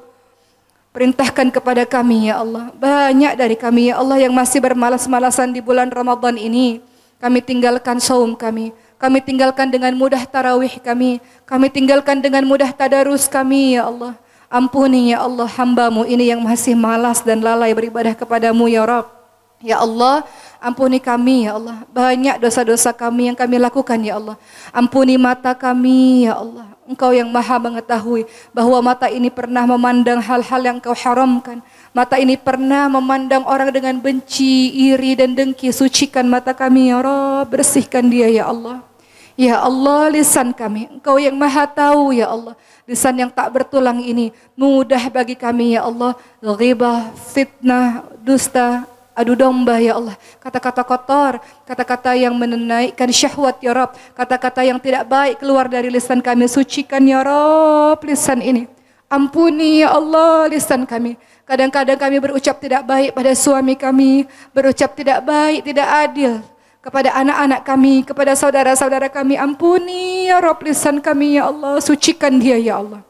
perintahkan kepada kami ya Allah. Banyak dari kami ya Allah yang masih bermalas-malasan di bulan Ramadan ini. Kami tinggalkan saum kami. Kami tinggalkan dengan mudah tarawih kami. Kami tinggalkan dengan mudah tadarus kami ya Allah. Ampuni ya Allah hamba-Mu ini yang masih malas dan lalai beribadah kepadamu ya Rabb. Ya Allah, ampuni kami ya Allah. Banyak dosa-dosa kami yang kami lakukan ya Allah. Ampuni mata kami ya Allah. Engkau yang maha mengetahui bahwa mata ini pernah memandang hal-hal yang Engkau haramkan. Mata ini pernah memandang orang dengan benci, iri dan dengki. Sucikan mata kami ya Rabb, bersihkan dia ya Allah. Ya Allah, lisan kami, Engkau yang maha tahu ya Allah. Lisan yang tak bertulang ini mudah bagi kami ya Allah. Ghibah, fitnah, dusta, adu domba ya Allah. Kata-kata kotor, kata-kata yang menaikkan syahwat ya Rabb. Kata-kata yang tidak baik keluar dari lisan kami. Sucikan ya Rabb lisan ini. Ampuni ya Allah lisan kami. Kadang-kadang kami berucap tidak baik pada suami kami, berucap tidak baik, tidak adil kepada anak-anak kami, kepada saudara-saudara kami. Ampuni ya Rabb lisan kami ya Allah, sucikan dia ya Allah.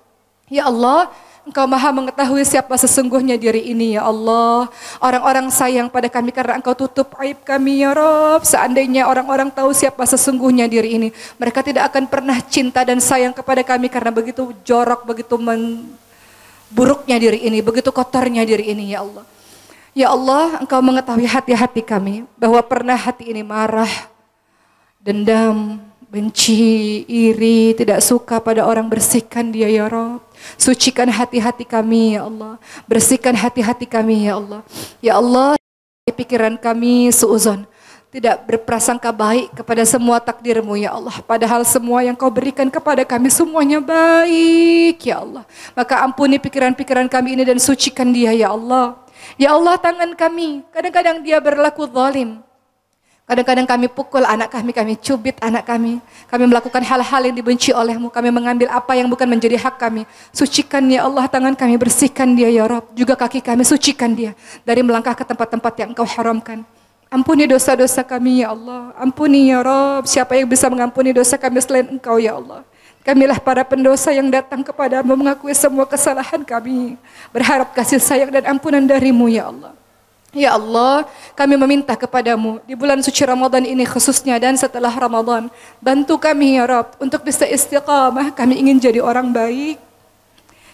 Ya Allah, Engkau maha mengetahui siapa sesungguhnya diri ini ya Allah. Orang-orang sayang pada kami karena Engkau tutup aib kami ya Rabb. Seandainya orang-orang tahu siapa sesungguhnya diri ini, mereka tidak akan pernah cinta dan sayang kepada kami karena begitu jorok, begitu buruknya diri ini, begitu kotornya diri ini ya Allah. Ya Allah, Engkau mengetahui hati-hati kami, bahwa pernah hati ini marah, dendam, benci, iri, tidak suka pada orang. Bersihkan dia ya Rabb. Sucikan hati-hati kami ya Allah. Bersihkan hati-hati kami ya Allah. Ya Allah, pikiran kami suuzon, tidak berprasangka baik kepada semua takdir-Mu ya Allah. Padahal semua yang Kau berikan kepada kami semuanya baik ya Allah. Maka ampuni pikiran-pikiran kami ini dan sucikan dia ya Allah. Ya Allah, tangan kami kadang-kadang dia berlaku zalim. Kadang-kadang kami pukul anak kami cubit anak kami melakukan hal-hal yang dibenci oleh-Mu, kami mengambil apa yang bukan menjadi hak kami. Sucikan ya Allah tangan kami, bersihkan dia ya Rabb, juga kaki kami sucikan dia dari melangkah ke tempat-tempat yang Engkau haramkan. Ampuni dosa-dosa kami ya Allah, ampuni ya Rabb, siapa yang bisa mengampuni dosa kami selain Engkau ya Allah. Kamilah para pendosa yang datang kepadamu mengakui semua kesalahan kami, berharap kasih sayang dan ampunan dari-Mu ya Allah. Ya Allah, kami meminta kepadamu di bulan suci Ramadan ini khususnya dan setelah Ramadan, bantu kami ya Rabb untuk bisa istiqamah. Kami ingin jadi orang baik.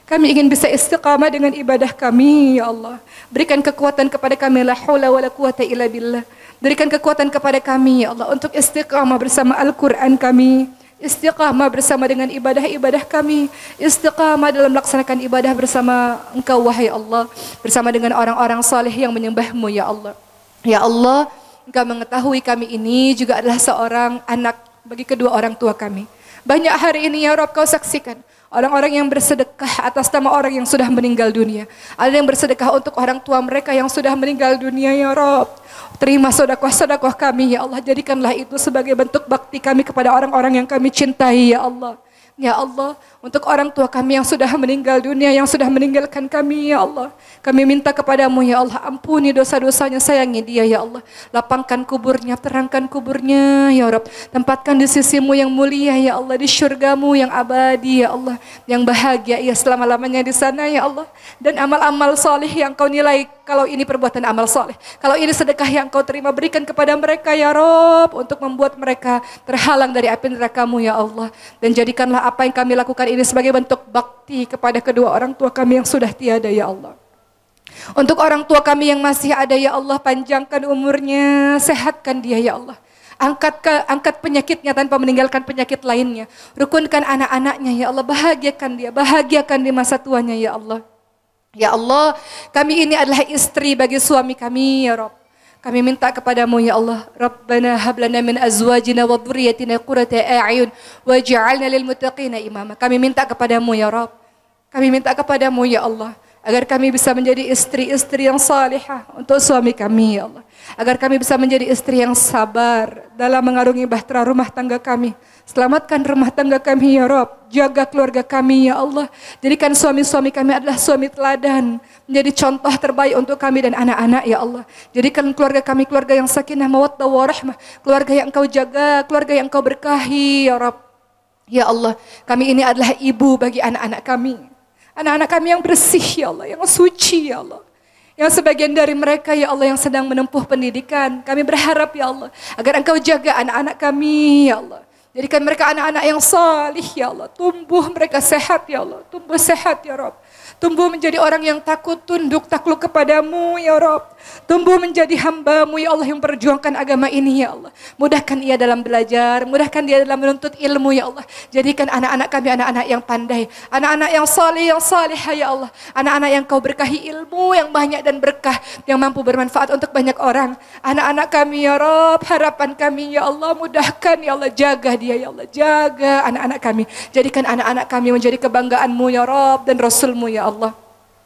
Kami ingin bisa istiqamah dengan ibadah kami ya Allah. Berikan kekuatan kepada kami, la haula wala quwata illa billah. Berikan kekuatan kepada kami ya Allah untuk istiqamah bersama Al-Quran kami, istiqamah bersama dengan ibadah-ibadah kami, istiqamah dalam melaksanakan ibadah bersama Engkau wahai Allah, bersama dengan orang-orang saleh yang menyembah-Mu ya Allah. Ya Allah, Engkau mengetahui kami ini juga adalah seorang anak bagi kedua orang tua kami. Banyak hari ini ya Rabb Kau saksikan orang-orang yang bersedekah atas nama orang yang sudah meninggal dunia. Ada yang bersedekah untuk orang tua mereka yang sudah meninggal dunia ya Rabb. Terima sedekah-sedekah kami ya Allah. Jadikanlah itu sebagai bentuk bakti kami kepada orang-orang yang kami cintai ya Allah. Ya Allah, untuk orang tua kami yang sudah meninggal dunia, yang sudah meninggalkan kami ya Allah, kami minta kepadamu ya Allah, ampuni dosa-dosanya, sayangi dia ya Allah, lapangkan kuburnya, terangkan kuburnya ya Rabb, tempatkan di sisimu yang mulia ya Allah, di syurgamu yang abadi ya Allah, yang bahagia ia selama-lamanya di sana ya Allah. Dan amal-amal saleh yang Kau nilai, kalau ini perbuatan amal saleh, kalau ini sedekah yang Kau terima, berikan kepada mereka ya Rabb, untuk membuat mereka terhalang dari api neraka-Mu ya Allah. Dan jadikanlah apa yang kami lakukan ini sebagai bentuk bakti kepada kedua orang tua kami yang sudah tiada ya Allah. Untuk orang tua kami yang masih ada ya Allah, panjangkan umurnya, sehatkan dia ya Allah. Angkat penyakitnya tanpa meninggalkan penyakit lainnya. Rukunkan anak-anaknya ya Allah, bahagiakan di masa tuanya ya Allah. Ya Allah, kami ini adalah istri bagi suami kami ya Rabb. Kami minta kepadamu ya Allah, Rabbana hablana min azwajina wa dhurriyyatina qurrata a'yun waj'alna lil muttaqina imama. Kami minta kepadamu ya Rabb. Kami minta kepadamu ya Allah, agar kami bisa menjadi istri-istri yang salihah untuk suami kami ya Allah. Agar kami bisa menjadi istri yang sabar dalam mengarungi bahtera rumah tangga kami. Selamatkan rumah tangga kami ya Rabb. Jaga keluarga kami ya Allah. Jadikan suami-suami kami adalah suami teladan, menjadi contoh terbaik untuk kami dan anak-anak ya Allah. Jadikan keluarga kami keluarga yang sakinah mawaddah warahmah, keluarga yang Engkau jaga, keluarga yang Engkau berkahi ya Rabb. Ya Allah, kami ini adalah ibu bagi anak-anak kami. Anak-anak kami yang bersih ya Allah, yang suci ya Allah. Yang sebagian dari mereka ya Allah yang sedang menempuh pendidikan. Kami berharap ya Allah, agar Engkau jaga anak-anak kami ya Allah. Jadikan mereka anak-anak yang salih ya Allah. Tumbuh mereka sehat ya Allah. Tumbuh sehat ya Rabb. Tumbuh menjadi orang yang takut tunduk takluk kepadamu ya Rabb. Tumbuh menjadi hamba-Mu ya Allah yang perjuangkan agama ini ya Allah. Mudahkan ia dalam belajar, mudahkan dia dalam menuntut ilmu ya Allah. Jadikan anak-anak kami anak-anak yang pandai, anak-anak yang saleh, yang salihah ya Allah. Anak-anak yang Kau berkahi ilmu yang banyak dan berkah, yang mampu bermanfaat untuk banyak orang. Anak-anak kami ya Rabb, harapan kami ya Allah, mudahkan ya Allah, jaga dia ya Allah, jaga anak-anak kami. Jadikan anak-anak kami menjadi kebanggaan-Mu ya Rabb dan Rasul-Mu ya Allah.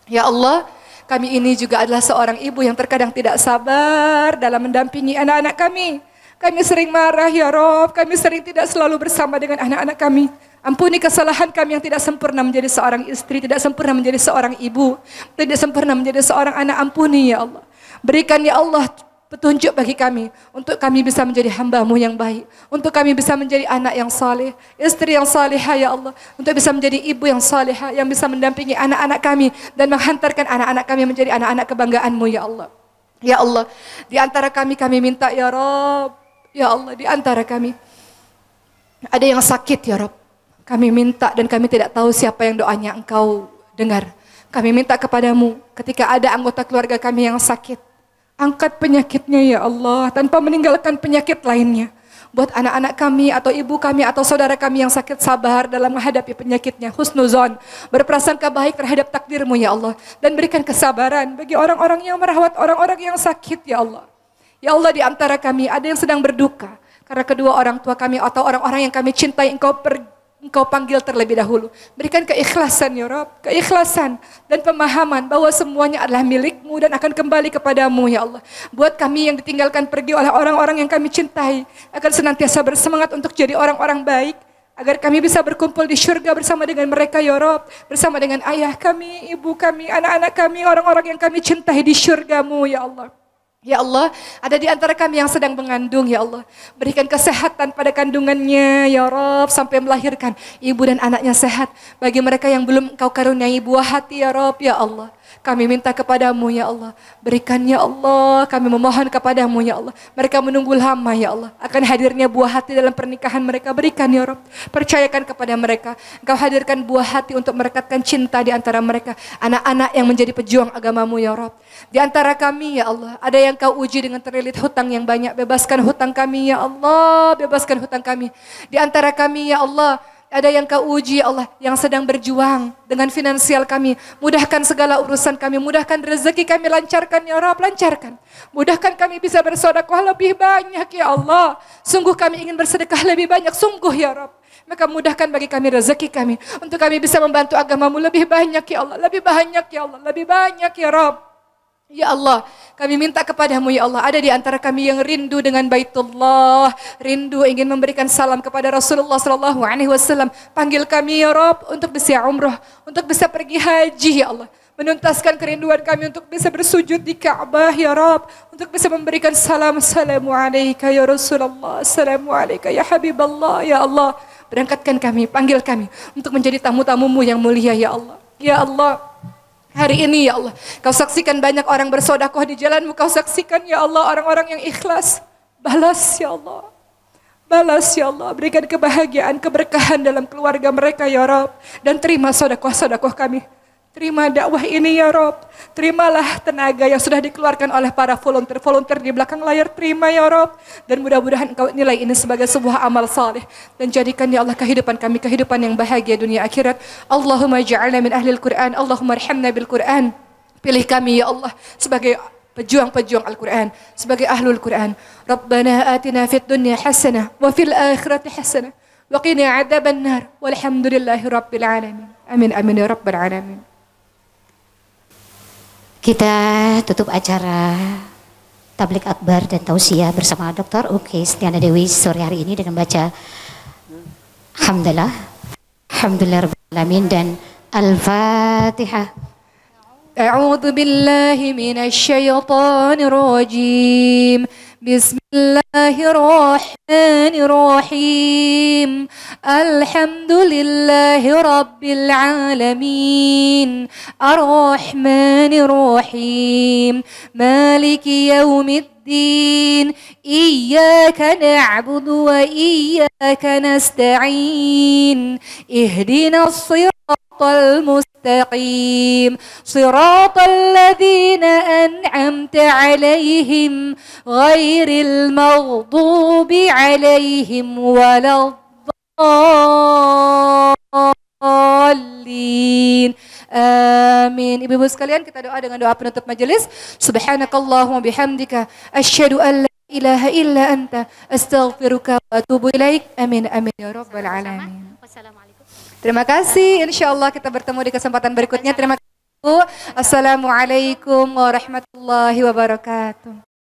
Ya Allah, kami ini juga adalah seorang ibu yang terkadang tidak sabar dalam mendampingi anak-anak kami. Kami sering marah ya Rabb, kami sering tidak selalu bersama dengan anak-anak kami. Ampuni kesalahan kami yang tidak sempurna menjadi seorang istri, tidak sempurna menjadi seorang ibu, tidak sempurna menjadi seorang anak. Ampuni ya Allah. Berikan ya Allah petunjuk bagi kami, untuk kami bisa menjadi hamba-Mu yang baik, untuk kami bisa menjadi anak yang saleh, istri yang salihah ya Allah, untuk bisa menjadi ibu yang salihah, yang bisa mendampingi anak-anak kami dan menghantarkan anak-anak kami menjadi anak-anak kebanggaan-Mu ya Allah. Ya Allah, di antara kami minta ya Rabb, ya Allah, di antara kami ada yang sakit ya Rabb. Kami minta dan kami tidak tahu siapa yang doanya Engkau dengar. Kami minta kepadamu, ketika ada anggota keluarga kami yang sakit, angkat penyakitnya ya Allah, tanpa meninggalkan penyakit lainnya. Buat anak-anak kami atau ibu kami atau saudara kami yang sakit, sabar dalam menghadapi penyakitnya. Husnuzon, berprasangka baik terhadap takdir-Mu ya Allah. Dan berikan kesabaran bagi orang-orang yang merawat orang-orang yang sakit ya Allah. Ya Allah, di antara kami ada yang sedang berduka karena kedua orang tua kami atau orang-orang yang kami cintai Engkau Engkau panggil terlebih dahulu. Berikan keikhlasan ya Rabb, keikhlasan dan pemahaman bahwa semuanya adalah milik-Mu dan akan kembali kepadamu ya Allah. Buat kami yang ditinggalkan pergi oleh orang-orang yang kami cintai, akan senantiasa bersemangat untuk jadi orang-orang baik, agar kami bisa berkumpul di syurga bersama dengan mereka ya Rabb, bersama dengan ayah kami, ibu kami, anak-anak kami, orang-orang yang kami cintai di syurga-Mu ya Allah. Ya Allah, ada di antara kami yang sedang mengandung ya Allah. Berikan kesehatan pada kandungannya ya Rabb sampai melahirkan. Ibu dan anaknya sehat. Bagi mereka yang belum Engkau karuniai buah hati ya Rabb ya Allah. Kami minta kepadamu ya Allah. Berikan ya Allah. Kami memohon kepadamu ya Allah. Mereka menunggu lama ya Allah. Akan hadirnya buah hati dalam pernikahan mereka. Berikan ya Rabb. Percayakan kepada mereka. Engkau hadirkan buah hati untuk merekatkan cinta di antara mereka. Anak-anak yang menjadi pejuang agamamu ya Rabb. Di antara kami ya Allah. Ada yang Kau uji dengan terlilit hutang yang banyak. Bebaskan hutang kami ya Allah. Bebaskan hutang kami. Di antara kami ya Allah. Ada yang Kau uji ya Allah, yang sedang berjuang dengan finansial kami. Mudahkan segala urusan kami, mudahkan rezeki kami, lancarkan ya Rabb, lancarkan. Mudahkan kami bisa bersedekah lebih banyak ya Allah. Sungguh kami ingin bersedekah lebih banyak, sungguh ya Rabb. Maka mudahkan bagi kami rezeki kami, untuk kami bisa membantu agamamu lebih banyak ya Allah, lebih banyak ya Allah, lebih banyak ya Rabb. Ya Allah, kami minta kepadamu ya Allah, ada di antara kami yang rindu dengan Baitullah, rindu ingin memberikan salam kepada Rasulullah SAW. Panggil kami ya Rabb untuk bisa umrah, untuk bisa pergi haji ya Allah. Menuntaskan kerinduan kami untuk bisa bersujud di Ka'bah ya Rabb, untuk bisa memberikan salam. Assalamualaikum ya Rasulullah, assalamualaikum ya Habiballah ya Allah. Berangkatkan kami, panggil kami untuk menjadi tamu-tamumu yang mulia ya Allah. Ya Allah, hari ini ya Allah, Kau saksikan banyak orang bersedekah di jalanmu. Kau saksikan ya Allah orang-orang yang ikhlas. Balas ya Allah. Balas ya Allah. Berikan kebahagiaan, keberkahan dalam keluarga mereka ya Rabb. Dan terima sedekah-sedekah kami. Terima dakwah ini ya Rabb. Terimalah tenaga yang sudah dikeluarkan oleh para volunteer di belakang layar. Terima ya Rabb. Dan mudah-mudahan Engkau nilai ini sebagai sebuah amal saleh. Dan jadikan ya Allah kehidupan kami kehidupan yang bahagia dunia akhirat. Allahumma ja'alna min ahlil Qur'an. Allahumma arhamna bil Qur'an. Pilih kami ya Allah sebagai pejuang-pejuang Al-Quran, sebagai ahlul Quran. Rabbana atina fid dunya hasanah wa fil akhirati hasanah wa qina adzaban nar. Walhamdulillahi rabbil alamin. Amin amin ya rabbal alamin. Kita tutup acara tablik akbar dan tausiah bersama Dr. Uki Stiana Dewi sore hari ini dengan baca Alhamdulillah, Alhamdulillah Rabbil Alamin dan Al-Fatihah. A'udzu billahi minasy syaithanir rajim. Bismillahirrahmanirrahim. Alhamdulillahi rabbil alamin. Ar-Rahmanir-Rahim. Maliki yaumiddin. Iyyaka na'budu wa iyyaka nasta'in. Ihdinas siratal mustaqim. Siratal ladzina an'amta 'alaihim ghairil maghdubi 'alaihim waladdallin. Amin. Ibu-ibu sekalian, kita doa dengan doa penutup majelis. Subhanakallahumma bihamdika asyhadu an la ilaha illa anta astaghfiruka wa atubu ilaik. Amin amin ya rabbal alamin. Wassalamualaikum. Terima kasih. Insyaallah kita bertemu di kesempatan berikutnya. Terima kasih. Assalamualaikum warahmatullahi wabarakatuh.